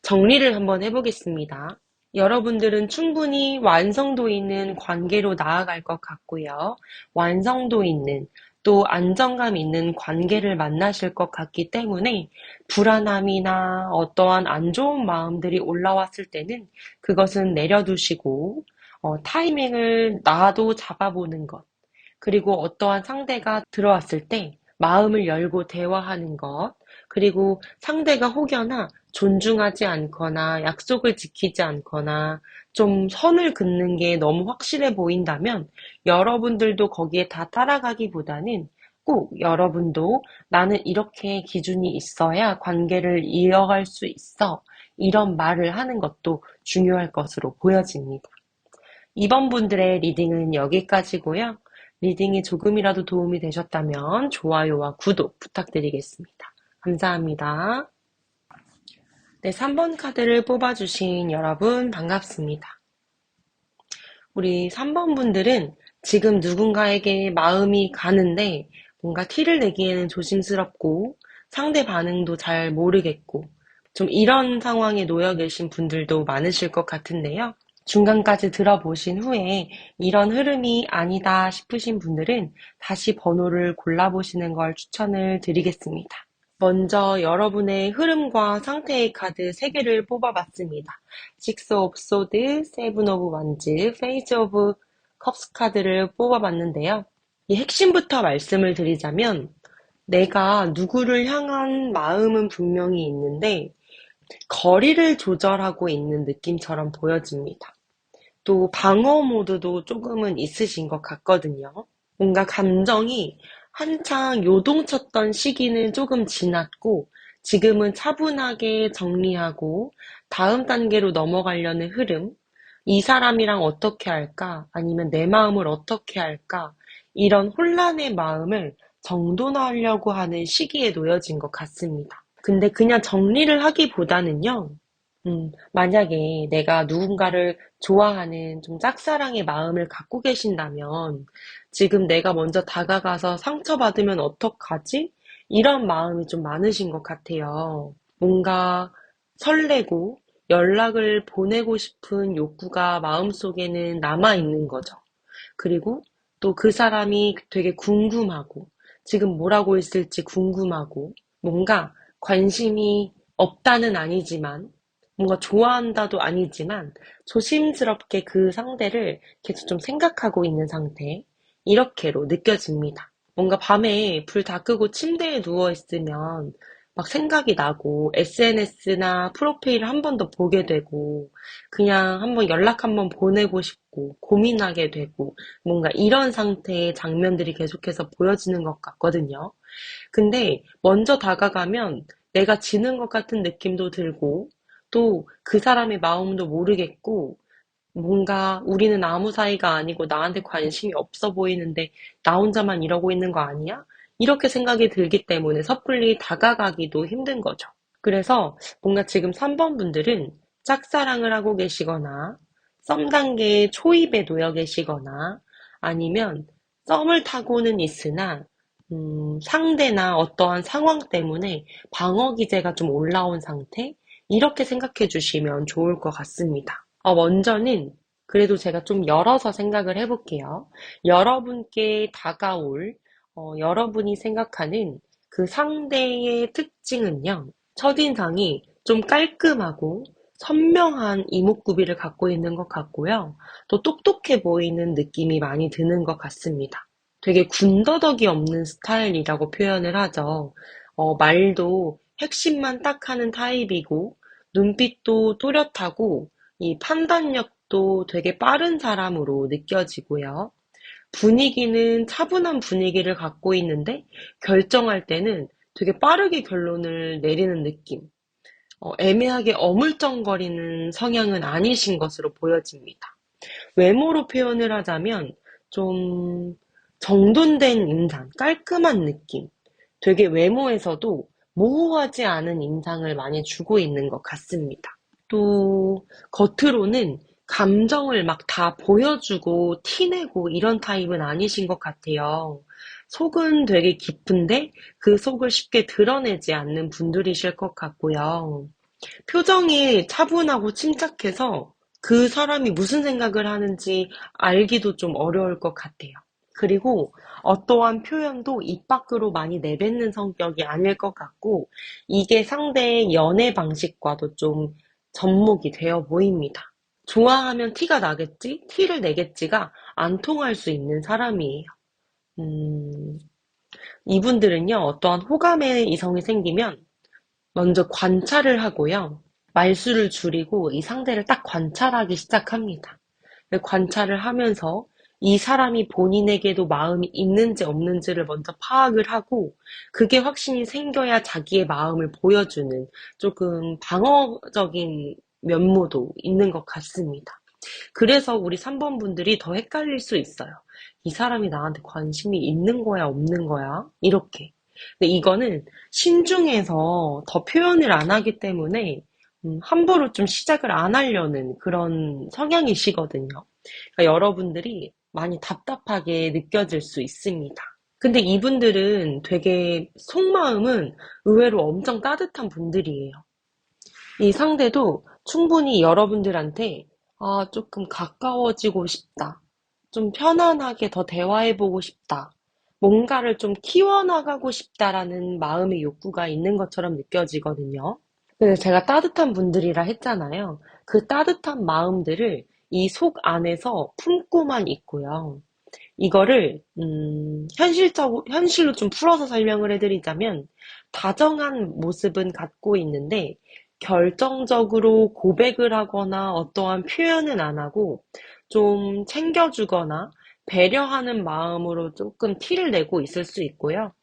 정리를 한번 해보겠습니다. 여러분들은 충분히 완성도 있는 관계로 나아갈 것 같고요. 완성도 있는 또 안정감 있는 관계를 만나실 것 같기 때문에 불안함이나 어떠한 안 좋은 마음들이 올라왔을 때는 그것은 내려두시고 타이밍을 나도 잡아보는 것, 그리고 어떠한 상대가 들어왔을 때 마음을 열고 대화하는 것, 그리고 상대가 혹여나 존중하지 않거나 약속을 지키지 않거나 좀 선을 긋는 게 너무 확실해 보인다면 여러분들도 거기에 다 따라가기보다는 꼭 여러분도 나는 이렇게 기준이 있어야 관계를 이어갈 수 있어. 이런 말을 하는 것도 중요할 것으로 보여집니다. 이번 분들의 리딩은 여기까지고요. 리딩이 조금이라도 도움이 되셨다면 좋아요와 구독 부탁드리겠습니다. 감사합니다. 네, 3번 카드를 뽑아주신 여러분 반갑습니다. 우리 3번 분들은 지금 누군가에게 마음이 가는데 뭔가 티를 내기에는 조심스럽고 상대 반응도 잘 모르겠고 좀 이런 상황에 놓여 계신 분들도 많으실 것 같은데요. 중간까지 들어보신 후에 이런 흐름이 아니다 싶으신 분들은 다시 번호를 골라보시는 걸 추천을 드리겠습니다. 먼저 여러분의 흐름과 상태의 카드 3개를 뽑아봤습니다. Six of Swords, Seven of Wands, Page of Cups 카드를 뽑아봤는데요. 이 핵심부터 말씀을 드리자면 내가 누구를 향한 마음은 분명히 있는데 거리를 조절하고 있는 느낌처럼 보여집니다. 또 방어 모드도 조금은 있으신 것 같거든요. 뭔가 감정이 한창 요동쳤던 시기는 조금 지났고 지금은 차분하게 정리하고 다음 단계로 넘어가려는 흐름, 이 사람이랑 어떻게 할까? 아니면 내 마음을 어떻게 할까? 이런 혼란의 마음을 정돈하려고 하는 시기에 놓여진 것 같습니다. 근데 그냥 정리를 하기보다는요, 만약에 내가 누군가를 좋아하는 좀 짝사랑의 마음을 갖고 계신다면 지금 내가 먼저 다가가서 상처받으면 어떡하지? 이런 마음이 좀 많으신 것 같아요. 뭔가 설레고 연락을 보내고 싶은 욕구가 마음속에는 남아있는 거죠. 그리고 또 그 사람이 되게 궁금하고 지금 뭐라고 있을지 궁금하고 뭔가 관심이 없다는 아니지만 뭔가 좋아한다도 아니지만 조심스럽게 그 상대를 계속 좀 생각하고 있는 상태 이렇게로 느껴집니다. 뭔가 밤에 불 다 끄고 침대에 누워 있으면 막 생각이 나고 SNS나 프로필을 한 번 더 보게 되고 그냥 한번 연락 한번 보내고 싶고 고민하게 되고 뭔가 이런 상태의 장면들이 계속해서 보여지는 것 같거든요. 근데 먼저 다가가면 내가 지는 것 같은 느낌도 들고 또 그 사람의 마음도 모르겠고 뭔가 우리는 아무 사이가 아니고 나한테 관심이 없어 보이는데 나 혼자만 이러고 있는 거 아니야? 이렇게 생각이 들기 때문에 섣불리 다가가기도 힘든 거죠. 그래서 뭔가 지금 3번 분들은 짝사랑을 하고 계시거나 썸 단계의 초입에 놓여 계시거나 아니면 썸을 타고는 있으나 상대나 어떠한 상황 때문에 방어 기제가 좀 올라온 상태? 이렇게 생각해 주시면 좋을 것 같습니다. 먼저는 그래도 제가 좀 열어서 생각을 해볼게요. 여러분께 다가올, 여러분이 생각하는 그 상대의 특징은요. 첫인상이 좀 깔끔하고 선명한 이목구비를 갖고 있는 것 같고요. 또 똑똑해 보이는 느낌이 많이 드는 것 같습니다. 되게 군더더기 없는 스타일이라고 표현을 하죠. 말도 핵심만 딱 하는 타입이고, 눈빛도 또렷하고, 이 판단력도 되게 빠른 사람으로 느껴지고요. 분위기는 차분한 분위기를 갖고 있는데, 결정할 때는 되게 빠르게 결론을 내리는 느낌. 애매하게 어물쩡거리는 성향은 아니신 것으로 보여집니다. 외모로 표현을 하자면 좀 정돈된 인상, 깔끔한 느낌. 되게 외모에서도 모호하지 않은 인상을 많이 주고 있는 것 같습니다. 또 겉으로는 감정을 막 다 보여주고 티내고 이런 타입은 아니신 것 같아요. 속은 되게 깊은데 그 속을 쉽게 드러내지 않는 분들이실 것 같고요. 표정이 차분하고 침착해서 그 사람이 무슨 생각을 하는지 알기도 좀 어려울 것 같아요. 그리고 어떠한 표현도 입 밖으로 많이 내뱉는 성격이 아닐 것 같고, 이게 상대의 연애 방식과도 좀 접목이 되어 보입니다. 좋아하면 티가 나겠지? 티를 내겠지가 안 통할 수 있는 사람이에요. 음, 이분들은요, 어떠한 호감의 이성이 생기면 먼저 관찰을 하고요. 말수를 줄이고 이 상대를 딱 관찰하기 시작합니다. 관찰을 하면서 이 사람이 본인에게도 마음이 있는지 없는지를 먼저 파악을 하고 그게 확신이 생겨야 자기의 마음을 보여주는 조금 방어적인 면모도 있는 것 같습니다. 그래서 우리 3번 분들이 더 헷갈릴 수 있어요. 이 사람이 나한테 관심이 있는 거야, 없는 거야? 이렇게. 근데 이거는 신중해서 더 표현을 안 하기 때문에 함부로 좀 시작을 안 하려는 그런 성향이시거든요. 그러니까 여러분들이 많이 답답하게 느껴질 수 있습니다. 근데 이분들은 되게 속마음은 의외로 엄청 따뜻한 분들이에요. 이 상대도 충분히 여러분들한테 조금 가까워지고 싶다. 좀 편안하게 더 대화해보고 싶다. 뭔가를 좀 키워나가고 싶다라는 마음의 욕구가 있는 것처럼 느껴지거든요. 그래서 제가 따뜻한 분들이라 했잖아요. 그 따뜻한 마음들을 이 속 안에서 품고만 있고요. 이거를 현실로 좀 풀어서 설명을 해드리자면 다정한 모습은 갖고 있는데 결정적으로 고백을 하거나 어떠한 표현은 안 하고 좀 챙겨주거나 배려하는 마음으로 조금 티를 내고 있을 수 있고요.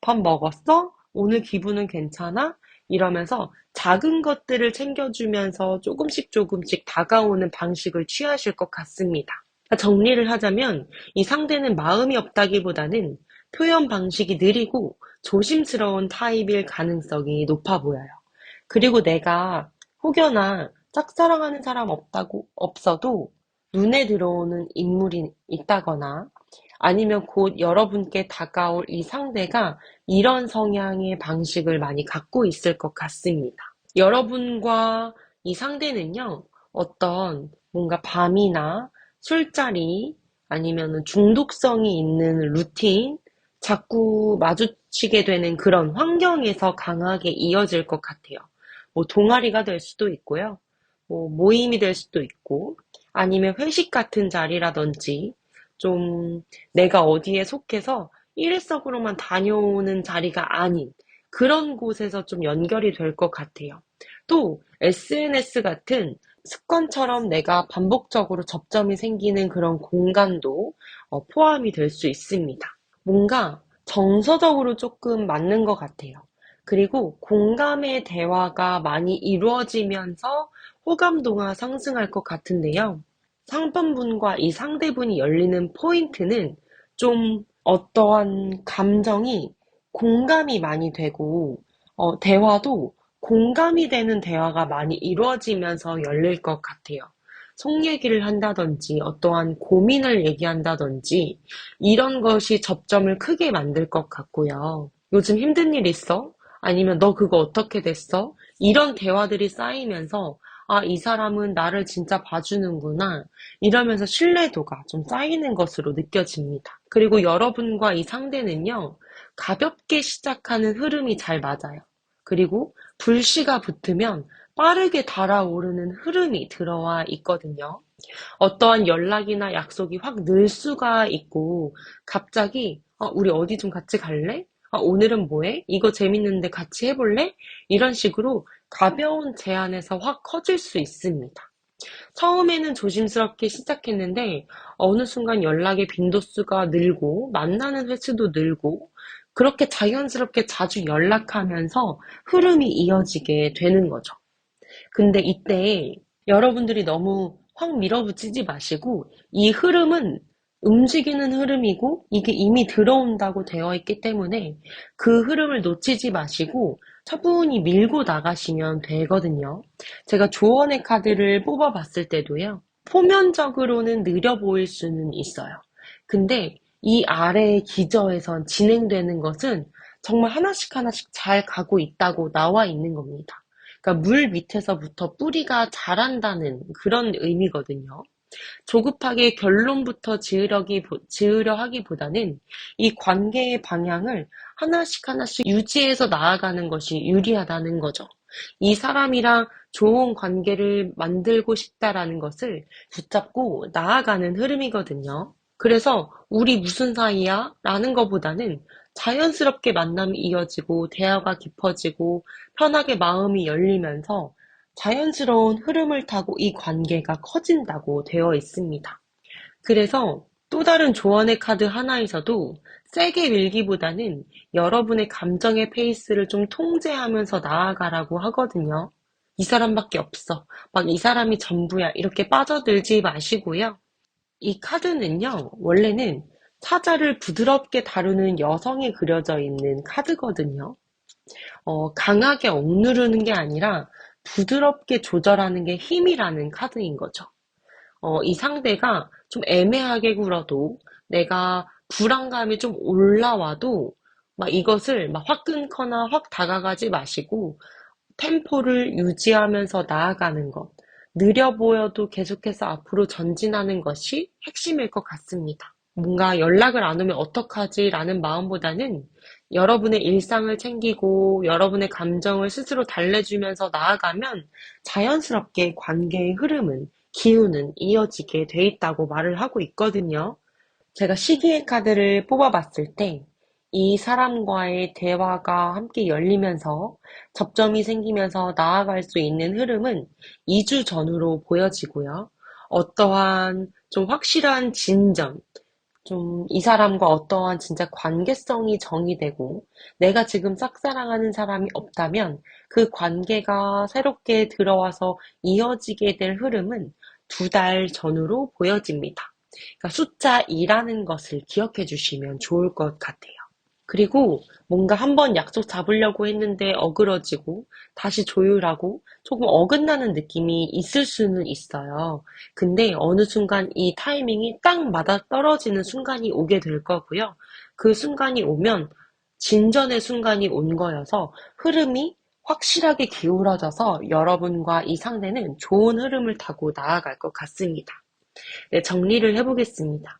밥 먹었어? 오늘 기분은 괜찮아? 이러면서 작은 것들을 챙겨주면서 조금씩 조금씩 다가오는 방식을 취하실 것 같습니다. 정리를 하자면 이 상대는 마음이 없다기보다는 표현 방식이 느리고 조심스러운 타입일 가능성이 높아 보여요. 그리고 내가 혹여나 짝사랑하는 사람 없어도 눈에 들어오는 인물이 있다거나 아니면 곧 여러분께 다가올 이 상대가 이런 성향의 방식을 많이 갖고 있을 것 같습니다. 여러분과 이 상대는요, 어떤 뭔가 밤이나 술자리 아니면은 중독성이 있는 루틴, 자꾸 마주치게 되는 그런 환경에서 강하게 이어질 것 같아요. 뭐 동아리가 될 수도 있고요. 뭐 모임이 될 수도 있고, 아니면 회식 같은 자리라든지, 좀 내가 어디에 속해서 일회성으로만 다녀오는 자리가 아닌 그런 곳에서 좀 연결이 될 것 같아요. 또 SNS 같은 습관처럼 내가 반복적으로 접점이 생기는 그런 공간도 포함이 될 수 있습니다. 뭔가 정서적으로 조금 맞는 것 같아요. 그리고 공감의 대화가 많이 이루어지면서 호감도가 상승할 것 같은데요. 상반분과 이 상대분이 열리는 포인트는 좀 어떠한 감정이 공감이 많이 되고, 대화도 공감이 되는 대화가 많이 이루어지면서 열릴 것 같아요. 속 얘기를 한다든지, 어떠한 고민을 얘기한다든지, 이런 것이 접점을 크게 만들 것 같고요. 요즘 힘든 일 있어? 아니면 너 그거 어떻게 됐어? 이런 대화들이 쌓이면서, 이 사람은 나를 진짜 봐주는구나. 이러면서 신뢰도가 좀 쌓이는 것으로 느껴집니다. 그리고 여러분과 이 상대는요, 가볍게 시작하는 흐름이 잘 맞아요. 그리고 불씨가 붙으면 빠르게 달아오르는 흐름이 들어와 있거든요. 어떠한 연락이나 약속이 확 늘 수가 있고, 갑자기, 우리 어디 좀 같이 갈래? 오늘은 뭐해? 이거 재밌는데 같이 해볼래? 이런 식으로 가벼운 제안에서 확 커질 수 있습니다. 처음에는 조심스럽게 시작했는데 어느 순간 연락의 빈도수가 늘고 만나는 횟수도 늘고 그렇게 자연스럽게 자주 연락하면서 흐름이 이어지게 되는 거죠. 근데 이때 여러분들이 너무 확 밀어붙이지 마시고 이 흐름은 움직이는 흐름이고 이게 이미 들어온다고 되어 있기 때문에 그 흐름을 놓치지 마시고 차분히 밀고 나가시면 되거든요. 제가 조언의 카드를 뽑아봤을 때도요. 표면적으로는 느려 보일 수는 있어요. 근데 이 아래의 기저에선 진행되는 것은 정말 하나씩 하나씩 잘 가고 있다고 나와 있는 겁니다. 그러니까 물 밑에서부터 뿌리가 자란다는 그런 의미거든요. 조급하게 결론부터 지으려 하기보다는 이 관계의 방향을 하나씩 하나씩 유지해서 나아가는 것이 유리하다는 거죠. 이 사람이랑 좋은 관계를 만들고 싶다라는 것을 붙잡고 나아가는 흐름이거든요. 그래서 우리 무슨 사이야? 라는 것보다는 자연스럽게 만남이 이어지고 대화가 깊어지고 편하게 마음이 열리면서 자연스러운 흐름을 타고 이 관계가 커진다고 되어 있습니다. 그래서 또 다른 조언의 카드 하나에서도 세게 밀기보다는 여러분의 감정의 페이스를 좀 통제하면서 나아가라고 하거든요. 이 사람밖에 없어. 막 이 사람이 전부야. 이렇게 빠져들지 마시고요. 이 카드는요, 원래는 사자를 부드럽게 다루는 여성이 그려져 있는 카드거든요. 강하게 억누르는 게 아니라 부드럽게 조절하는 게 힘이라는 카드인 거죠. 이 상대가 좀 애매하게 굴어도 내가 불안감이 좀 올라와도 막 이것을 막 확 끊거나 확 다가가지 마시고 템포를 유지하면서 나아가는 것. 느려 보여도 계속해서 앞으로 전진하는 것이 핵심일 것 같습니다. 뭔가 연락을 안 오면 어떡하지라는 마음보다는 여러분의 일상을 챙기고 여러분의 감정을 스스로 달래주면서 나아가면 자연스럽게 관계의 흐름은, 기운은 이어지게 돼 있다고 말을 하고 있거든요. 제가 시기의 카드를 뽑아봤을 때 이 사람과의 대화가 함께 열리면서 접점이 생기면서 나아갈 수 있는 흐름은 2주 전으로 보여지고요. 어떠한 좀 확실한 진전, 좀 이 사람과 어떠한 진짜 관계성이 정의되고 내가 지금 짝사랑하는 사람이 없다면 그 관계가 새롭게 들어와서 이어지게 될 흐름은 2달 전으로 보여집니다. 그러니까 숫자 2라는 것을 기억해 주시면 좋을 것 같아요. 그리고 뭔가 한번 약속 잡으려고 했는데 어그러지고 다시 조율하고 조금 어긋나는 느낌이 있을 수는 있어요. 근데 어느 순간 이 타이밍이 딱 맞아떨어지는 순간이 오게 될 거고요. 그 순간이 오면 진전의 순간이 온 거여서 흐름이 확실하게 기울어져서 여러분과 이 상대는 좋은 흐름을 타고 나아갈 것 같습니다. 네, 정리를 해보겠습니다.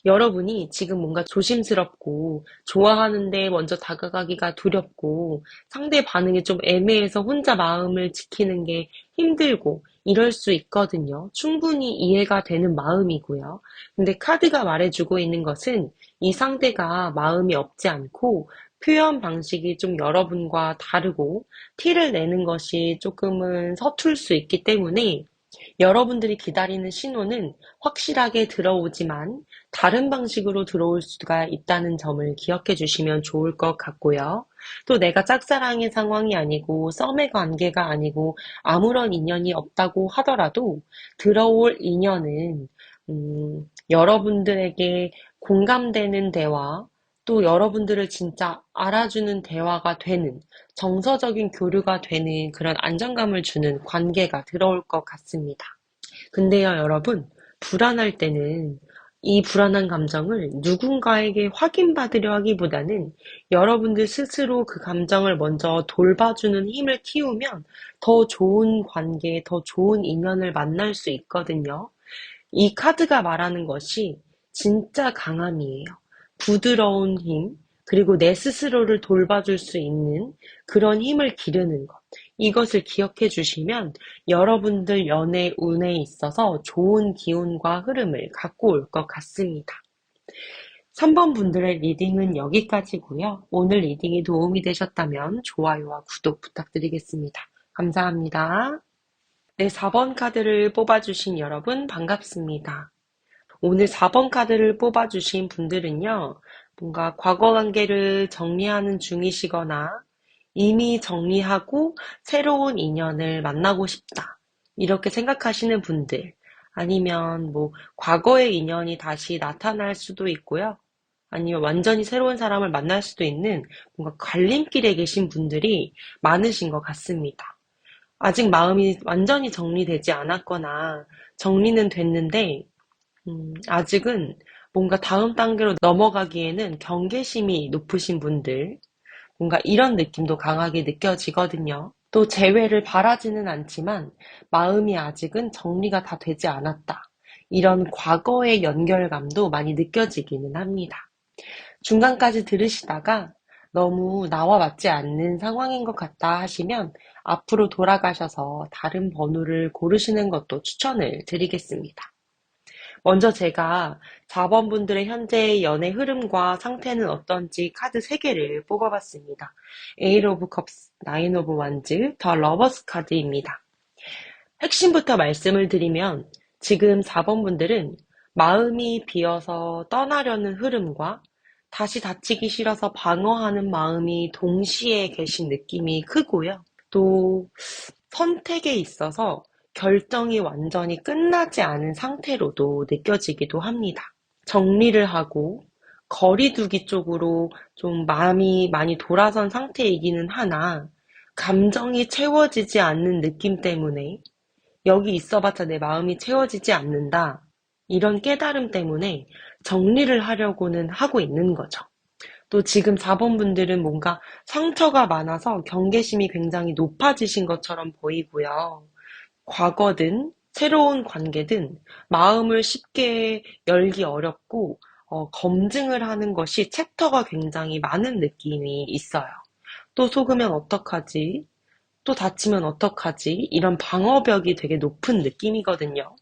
여러분이 지금 뭔가 조심스럽고 좋아하는데 먼저 다가가기가 두렵고 상대 반응이 좀 애매해서 혼자 마음을 지키는 게 힘들고 이럴 수 있거든요. 충분히 이해가 되는 마음이고요. 근데 카드가 말해주고 있는 것은 이 상대가 마음이 없지 않고 표현 방식이 좀 여러분과 다르고 티를 내는 것이 조금은 서툴 수 있기 때문에 여러분들이 기다리는 신호는 확실하게 들어오지만 다른 방식으로 들어올 수가 있다는 점을 기억해 주시면 좋을 것 같고요. 또 내가 짝사랑의 상황이 아니고 썸의 관계가 아니고 아무런 인연이 없다고 하더라도 들어올 인연은 여러분들에게 공감되는 대화, 또 여러분들을 진짜 알아주는 대화가 되는 정서적인 교류가 되는 그런 안정감을 주는 관계가 들어올 것 같습니다. 근데요, 여러분, 불안할 때는 이 불안한 감정을 누군가에게 확인받으려 하기보다는 여러분들 스스로 그 감정을 먼저 돌봐주는 힘을 키우면 더 좋은 관계, 더 좋은 인연을 만날 수 있거든요. 이 카드가 말하는 것이 진짜 강함이에요. 부드러운 힘, 그리고 내 스스로를 돌봐줄 수 있는 그런 힘을 기르는 것. 이것을 기억해 주시면 여러분들 연애 운에 있어서 좋은 기운과 흐름을 갖고 올 것 같습니다. 3번 분들의 리딩은 여기까지고요. 오늘 리딩이 도움이 되셨다면 좋아요와 구독 부탁드리겠습니다. 감사합니다. 네, 4번 카드를 뽑아주신 여러분 반갑습니다. 오늘 4번 카드를 뽑아주신 분들은요, 뭔가 과거 관계를 정리하는 중이시거나 이미 정리하고 새로운 인연을 만나고 싶다. 이렇게 생각하시는 분들, 아니면 뭐 과거의 인연이 다시 나타날 수도 있고요. 아니면 완전히 새로운 사람을 만날 수도 있는 뭔가 갈림길에 계신 분들이 많으신 것 같습니다. 아직 마음이 완전히 정리되지 않았거나 정리는 됐는데 아직은 뭔가 다음 단계로 넘어가기에는 경계심이 높으신 분들, 뭔가 이런 느낌도 강하게 느껴지거든요. 또 재회를 바라지는 않지만 마음이 아직은 정리가 다 되지 않았다. 이런 과거의 연결감도 많이 느껴지기는 합니다. 중간까지 들으시다가 너무 나와 맞지 않는 상황인 것 같다 하시면 앞으로 돌아가셔서 다른 번호를 고르시는 것도 추천을 드리겠습니다. 먼저 제가 4번 분들의 현재의 연애 흐름과 상태는 어떤지 카드 3개를 뽑아봤습니다. 에이트 오브 컵스, 나인 오브 완즈, 더 러버스 카드입니다. 핵심부터 말씀을 드리면 지금 4번 분들은 마음이 비어서 떠나려는 흐름과 다시 다치기 싫어서 방어하는 마음이 동시에 계신 느낌이 크고요. 또 선택에 있어서 결정이 완전히 끝나지 않은 상태로도 느껴지기도 합니다. 정리를 하고 거리두기 쪽으로 좀 마음이 많이 돌아선 상태이기는 하나 감정이 채워지지 않는 느낌 때문에 여기 있어봤자 내 마음이 채워지지 않는다. 이런 깨달음 때문에 정리를 하려고는 하고 있는 거죠. 또 지금 4번 분들은 뭔가 상처가 많아서 경계심이 굉장히 높아지신 것처럼 보이고요. 과거든 새로운 관계든 마음을 쉽게 열기 어렵고 검증을 하는 것이 챕터가 굉장히 많은 느낌이 있어요. 또 속으면 어떡하지? 또 다치면 어떡하지? 이런 방어벽이 되게 높은 느낌이거든요.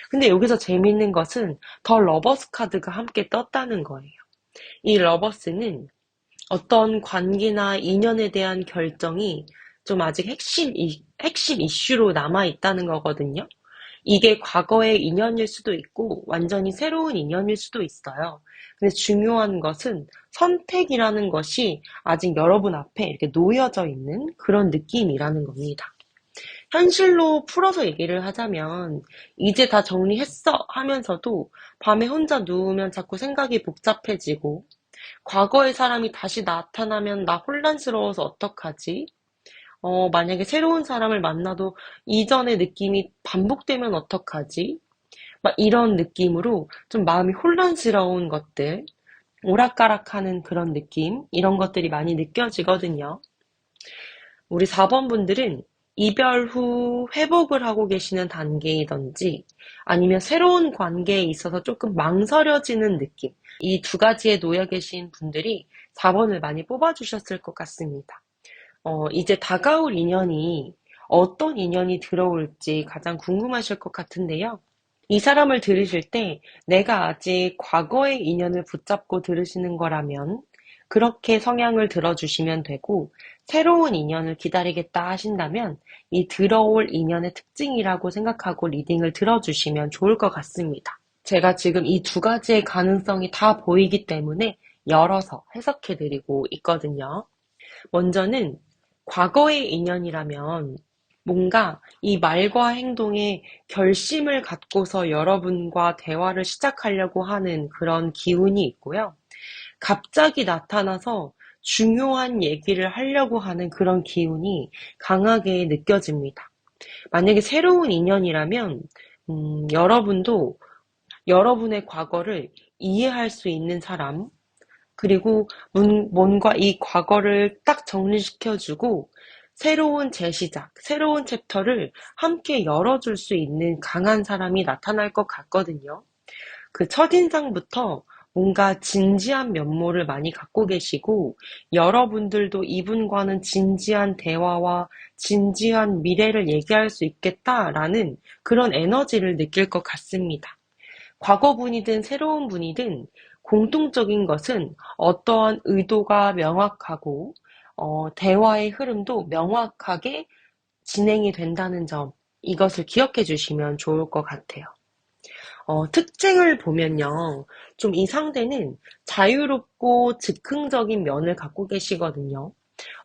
근데 여기서 재밌는 것은 더 러버스 카드가 함께 떴다는 거예요. 이 러버스는 어떤 관계나 인연에 대한 결정이 좀 아직 핵심 이슈로 남아있다는 거거든요. 이게 과거의 인연일 수도 있고 완전히 새로운 인연일 수도 있어요. 근데 중요한 것은 선택이라는 것이 아직 여러분 앞에 이렇게 놓여져 있는 그런 느낌이라는 겁니다. 현실로 풀어서 얘기를 하자면 이제 다 정리했어 하면서도 밤에 혼자 누우면 자꾸 생각이 복잡해지고 과거의 사람이 다시 나타나면 나 혼란스러워서 어떡하지? 만약에 새로운 사람을 만나도 이전의 느낌이 반복되면 어떡하지? 막 이런 느낌으로 좀 마음이 혼란스러운 것들, 오락가락하는 그런 느낌, 이런 것들이 많이 느껴지거든요. 우리 4번 분들은 이별 후 회복을 하고 계시는 단계이든지 아니면 새로운 관계에 있어서 조금 망설여지는 느낌, 이 두 가지에 놓여 계신 분들이 4번을 많이 뽑아주셨을 것 같습니다. 이제 다가올 인연이 어떤 인연이 들어올지 가장 궁금하실 것 같은데요. 이 사람을 들으실 때 내가 아직 과거의 인연을 붙잡고 들으시는 거라면 그렇게 성향을 들어주시면 되고 새로운 인연을 기다리겠다 하신다면 이 들어올 인연의 특징이라고 생각하고 리딩을 들어주시면 좋을 것 같습니다. 제가 지금 이 두 가지의 가능성이 다 보이기 때문에 열어서 해석해드리고 있거든요. 먼저는 과거의 인연이라면 뭔가 이 말과 행동에 결심을 갖고서 여러분과 대화를 시작하려고 하는 그런 기운이 있고요. 갑자기 나타나서 중요한 얘기를 하려고 하는 그런 기운이 강하게 느껴집니다. 만약에 새로운 인연이라면 여러분도 여러분의 과거를 이해할 수 있는 사람, 그리고 뭔가 이 과거를 딱 정리시켜주고 새로운 재시작, 새로운 챕터를 함께 열어줄 수 있는 강한 사람이 나타날 것 같거든요. 그 첫인상부터 뭔가 진지한 면모를 많이 갖고 계시고 여러분들도 이분과는 진지한 대화와 진지한 미래를 얘기할 수 있겠다라는 그런 에너지를 느낄 것 같습니다. 과거 분이든 새로운 분이든 공통적인 것은 어떠한 의도가 명확하고 대화의 흐름도 명확하게 진행이 된다는 점, 이것을 기억해 주시면 좋을 것 같아요. 특징을 보면요. 좀 이 상대는 자유롭고 즉흥적인 면을 갖고 계시거든요.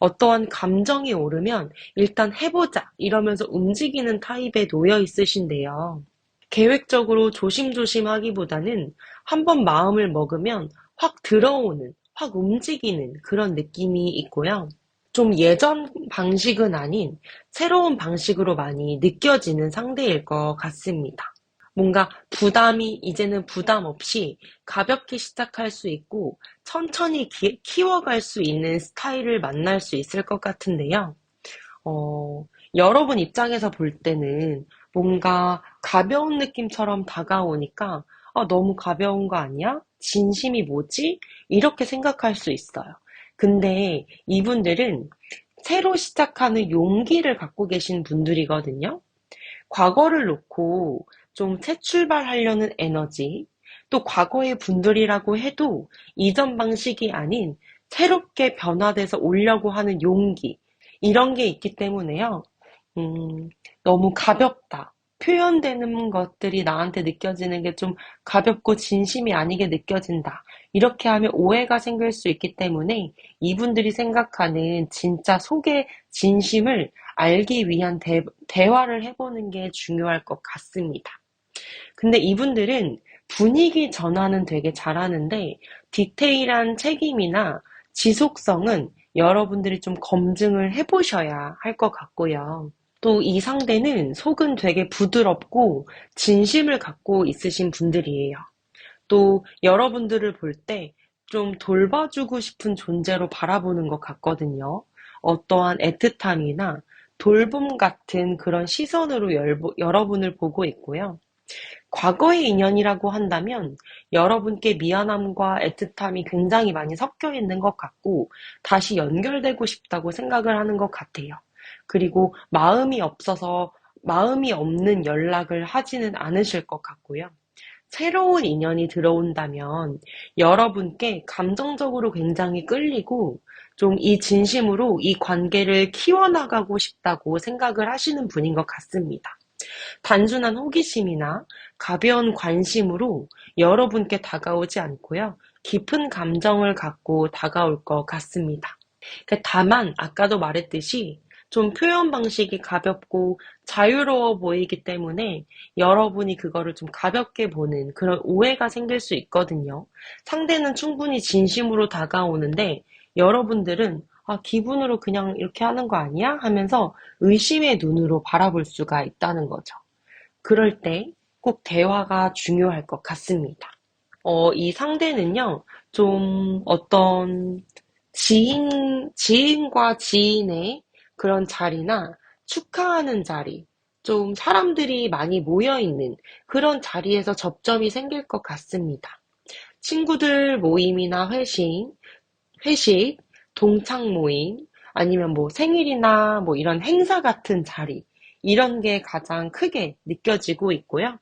어떠한 감정이 오르면 일단 해보자 이러면서 움직이는 타입에 놓여 있으신데요. 계획적으로 조심조심 하기보다는 한번 마음을 먹으면 확 들어오는, 확 움직이는 그런 느낌이 있고요. 좀 예전 방식은 아닌 새로운 방식으로 많이 느껴지는 상대일 것 같습니다. 뭔가 부담이 이제는 부담 없이 가볍게 시작할 수 있고 천천히 키워갈 수 있는 스타일을 만날 수 있을 것 같은데요. 어, 여러분 입장에서 볼 때는 뭔가 가벼운 느낌처럼 다가오니까 너무 가벼운 거 아니야? 진심이 뭐지? 이렇게 생각할 수 있어요. 근데 이분들은 새로 시작하는 용기를 갖고 계신 분들이거든요. 과거를 놓고 좀 새 출발하려는 에너지, 또 과거의 분들이라고 해도 이전 방식이 아닌 새롭게 변화돼서 오려고 하는 용기, 이런 게 있기 때문에요. 너무 가볍다. 표현되는 것들이 나한테 느껴지는 게 좀 가볍고 진심이 아니게 느껴진다. 이렇게 하면 오해가 생길 수 있기 때문에 이분들이 생각하는 진짜 속의 진심을 알기 위한 대화를 해보는 게 중요할 것 같습니다. 근데 이분들은 분위기 전환은 되게 잘하는데 디테일한 책임이나 지속성은 여러분들이 좀 검증을 해보셔야 할 것 같고요. 또 이 상대는 속은 되게 부드럽고 진심을 갖고 있으신 분들이에요. 또 여러분들을 볼 때 좀 돌봐주고 싶은 존재로 바라보는 것 같거든요. 어떠한 애틋함이나 돌봄 같은 그런 시선으로 여러분을 보고 있고요. 과거의 인연이라고 한다면 여러분께 미안함과 애틋함이 굉장히 많이 섞여 있는 것 같고 다시 연결되고 싶다고 생각을 하는 것 같아요. 그리고 마음이 없는 연락을 하지는 않으실 것 같고요. 새로운 인연이 들어온다면 여러분께 감정적으로 굉장히 끌리고 좀 이 진심으로 이 관계를 키워나가고 싶다고 생각을 하시는 분인 것 같습니다. 단순한 호기심이나 가벼운 관심으로 여러분께 다가오지 않고요. 깊은 감정을 갖고 다가올 것 같습니다. 다만 아까도 말했듯이 좀 표현 방식이 가볍고 자유로워 보이기 때문에 여러분이 그거를 좀 가볍게 보는 그런 오해가 생길 수 있거든요. 상대는 충분히 진심으로 다가오는데 여러분들은 기분으로 그냥 이렇게 하는 거 아니야? 하면서 의심의 눈으로 바라볼 수가 있다는 거죠. 그럴 때 꼭 대화가 중요할 것 같습니다. 이 상대는요, 좀 어떤 지인과 지인의 그런 자리나 축하하는 자리, 좀 사람들이 많이 모여있는 그런 자리에서 접점이 생길 것 같습니다. 친구들 모임이나 회식, 동창 모임, 아니면 뭐 생일이나 뭐 이런 행사 같은 자리, 이런 게 가장 크게 느껴지고 있고요.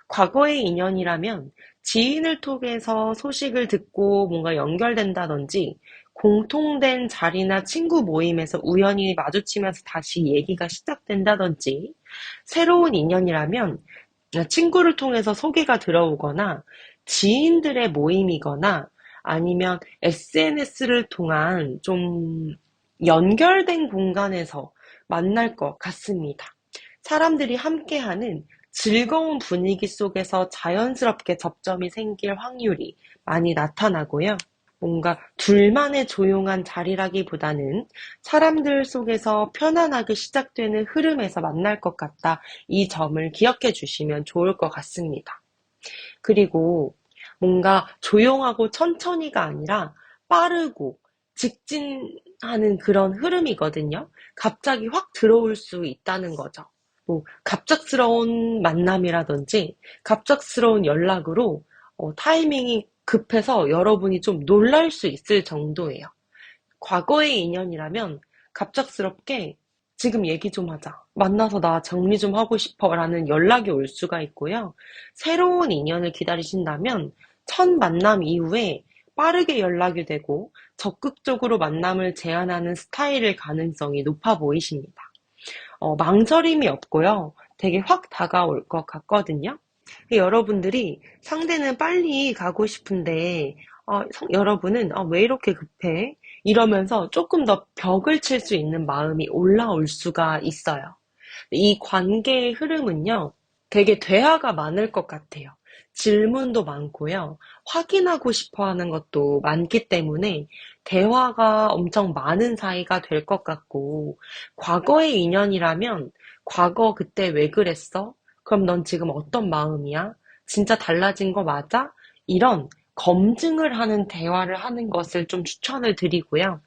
과거의 인연이라면 지인을 통해서 소식을 듣고 뭔가 연결된다든지 공통된 자리나 친구 모임에서 우연히 마주치면서 다시 얘기가 시작된다든지 새로운 인연이라면 친구를 통해서 소개가 들어오거나 지인들의 모임이거나 아니면 SNS를 통한 좀 연결된 공간에서 만날 것 같습니다. 사람들이 함께하는 즐거운 분위기 속에서 자연스럽게 접점이 생길 확률이 많이 나타나고요. 뭔가 둘만의 조용한 자리라기보다는 사람들 속에서 편안하게 시작되는 흐름에서 만날 것 같다. 이 점을 기억해 주시면 좋을 것 같습니다. 그리고 뭔가 조용하고 천천히가 아니라 빠르고 직진하는 그런 흐름이거든요. 갑자기 확 들어올 수 있다는 거죠. 뭐 갑작스러운 만남이라든지 갑작스러운 연락으로 타이밍이 급해서 여러분이 좀 놀랄 수 있을 정도예요. 과거의 인연이라면 갑작스럽게 지금 얘기 좀 하자. 만나서 나 정리 좀 하고 싶어 라는 연락이 올 수가 있고요. 새로운 인연을 기다리신다면 첫 만남 이후에 빠르게 연락이 되고 적극적으로 만남을 제안하는 스타일일 가능성이 높아 보이십니다. 망설임이 없고요. 되게 확 다가올 것 같거든요. 여러분들이 상대는 빨리 가고 싶은데 여러분은 왜 이렇게 급해? 이러면서 조금 더 벽을 칠 수 있는 마음이 올라올 수가 있어요. 이 관계의 흐름은요. 되게 대화가 많을 것 같아요. 질문도 많고요. 확인하고 싶어 하는 것도 많기 때문에 대화가 엄청 많은 사이가 될 것 같고, 과거의 인연이라면, 과거 그때 왜 그랬어? 그럼 넌 지금 어떤 마음이야? 진짜 달라진 거 맞아? 이런 검증을 하는 대화를 하는 것을 좀 추천을 드리고요.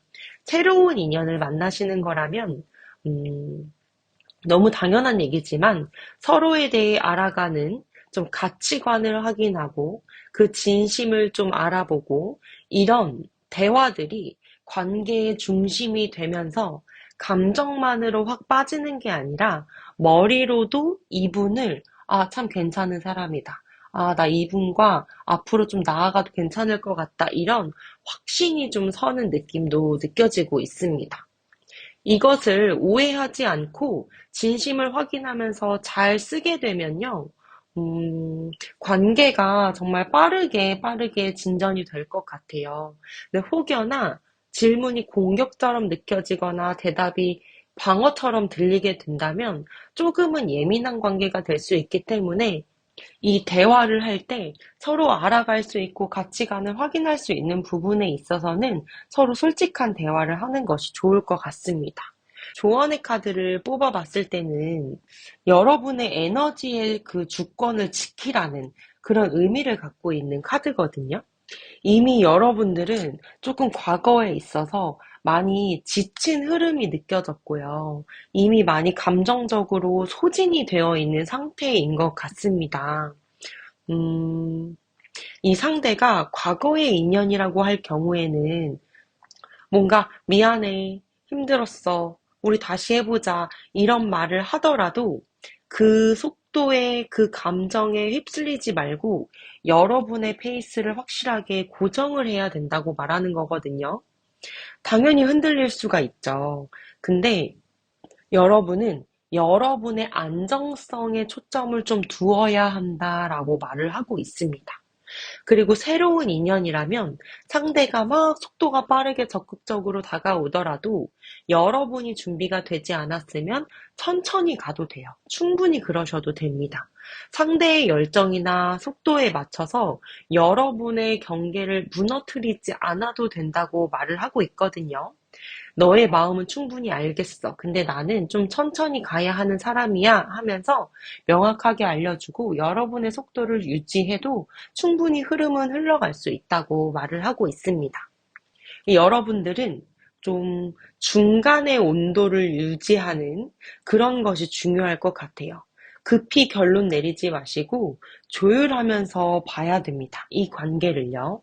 새로운 인연을 만나시는 거라면, 음, 너무 당연한 얘기지만 서로에 대해 알아가는 좀 가치관을 확인하고 그 진심을 좀 알아보고 이런 대화들이 관계의 중심이 되면서 감정만으로 확 빠지는 게 아니라 머리로도 이분을 참 괜찮은 사람이다. 나 이분과 앞으로 좀 나아가도 괜찮을 것 같다. 이런 확신이 좀 서는 느낌도 느껴지고 있습니다. 이것을 오해하지 않고 진심을 확인하면서 잘 쓰게 되면요, 관계가 정말 빠르게 진전이 될 것 같아요. 근데 혹여나 질문이 공격처럼 느껴지거나 대답이 방어처럼 들리게 된다면 조금은 예민한 관계가 될 수 있기 때문에 이 대화를 할 때 서로 알아갈 수 있고 가치관을 확인할 수 있는 부분에 있어서는 서로 솔직한 대화를 하는 것이 좋을 것 같습니다. 조언의 카드를 뽑아봤을 때는 여러분의 에너지의 그 주권을 지키라는 그런 의미를 갖고 있는 카드거든요. 이미 여러분들은 조금 과거에 있어서 많이 지친 흐름이 느껴졌고요. 이미 많이 감정적으로 소진이 되어 있는 상태인 것 같습니다. 음, 이 상대가 과거의 인연이라고 할 경우에는 뭔가 미안해, 힘들었어, 우리 다시 해보자, 이런 말을 하더라도 그 속도에 그 감정에 휩쓸리지 말고 여러분의 페이스를 확실하게 고정을 해야 된다고 말하는 거거든요. 당연히 흔들릴 수가 있죠. 근데 여러분은 여러분의 안정성에 초점을 좀 두어야 한다라고 말을 하고 있습니다. 그리고 새로운 인연이라면 상대가 막 속도가 빠르게 적극적으로 다가오더라도 여러분이 준비가 되지 않았으면 천천히 가도 돼요. 충분히 그러셔도 됩니다. 상대의 열정이나 속도에 맞춰서 여러분의 경계를 무너뜨리지 않아도 된다고 말을 하고 있거든요. 너의 마음은 충분히 알겠어. 근데 나는 좀 천천히 가야 하는 사람이야 하면서 명확하게 알려주고 여러분의 속도를 유지해도 충분히 흐름은 흘러갈 수 있다고 말을 하고 있습니다. 여러분들은 좀 중간의 온도를 유지하는 그런 것이 중요할 것 같아요. 급히 결론 내리지 마시고 조율하면서 봐야 됩니다. 이 관계를요.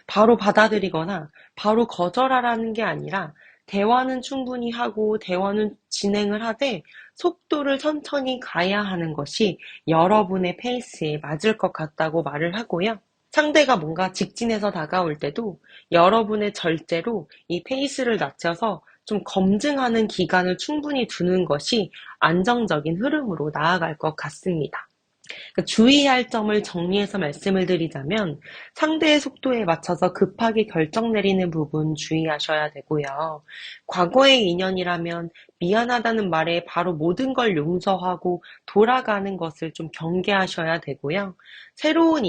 바로 받아들이거나 바로 거절하라는 게 아니라 대화는 충분히 하고 대화는 진행을 하되 속도를 천천히 가야 하는 것이 여러분의 페이스에 맞을 것 같다고 말을 하고요. 상대가 뭔가 직진해서 다가올 때도 여러분의 절제로 이 페이스를 낮춰서 좀 검증하는 기간을 충분히 두는 것이 안정적인 흐름으로 나아갈 것 같습니다. 주의할 점을 정리해서 말씀을 드리자면 상대의 속도에 맞춰서 급하게 결정 내리는 부분 주의하셔야 되고요. 과거의 인연이라면 미안하다는 말에 바로 모든 걸 용서하고 돌아가는 것을 좀 경계하셔야 되고요. 새로운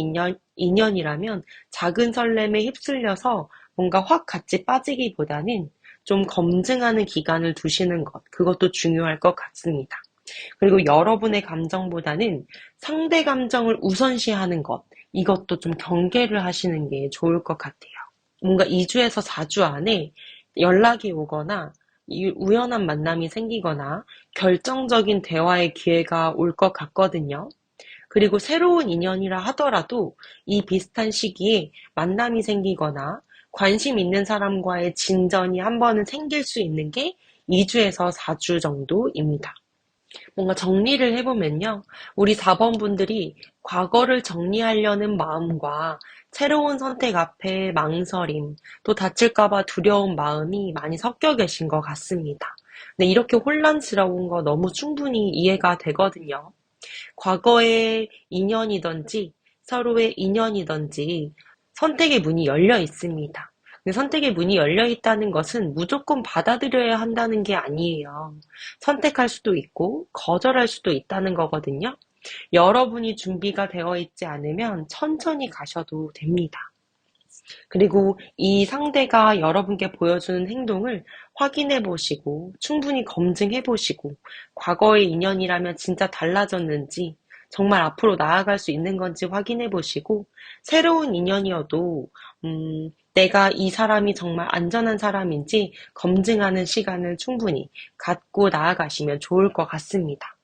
인연이라면 작은 설렘에 휩쓸려서 뭔가 확 같이 빠지기보다는 좀 검증하는 기간을 두시는 것, 그것도 중요할 것 같습니다. 그리고 여러분의 감정보다는 상대 감정을 우선시하는 것, 이것도 좀 경계를 하시는 게 좋을 것 같아요. 뭔가 2주에서 4주 안에 연락이 오거나 우연한 만남이 생기거나 결정적인 대화의 기회가 올 것 같거든요. 그리고 새로운 인연이라 하더라도 이 비슷한 시기에 만남이 생기거나 관심 있는 사람과의 진전이 한 번은 생길 수 있는 게 2주에서 4주 정도입니다. 뭔가 정리를 해보면요. 우리 4번 분들이 과거를 정리하려는 마음과 새로운 선택 앞에 망설임, 또 다칠까봐 두려운 마음이 많이 섞여 계신 것 같습니다. 근데 이렇게 혼란스러운 거 너무 충분히 이해가 되거든요. 과거의 인연이든지 서로의 인연이든지 선택의 문이 열려 있습니다. 근데 선택의 문이 열려 있다는 것은 무조건 받아들여야 한다는 게 아니에요. 선택할 수도 있고 거절할 수도 있다는 거거든요. 여러분이 준비가 되어 있지 않으면 천천히 가셔도 됩니다. 그리고 이 상대가 여러분께 보여주는 행동을 확인해 보시고, 충분히 검증해 보시고, 과거의 인연이라면 진짜 달라졌는지, 정말 앞으로 나아갈 수 있는 건지 확인해 보시고, 새로운 인연이어도, 내가 이 사람이 정말 안전한 사람인지 검증하는 시간을 충분히 갖고 나아가시면 좋을 것 같습니다.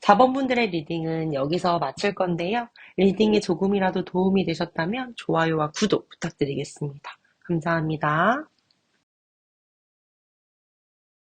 4번 분들의 리딩은 여기서 마칠 건데요. 리딩이 조금이라도 도움이 되셨다면 좋아요와 구독 부탁드리겠습니다. 감사합니다.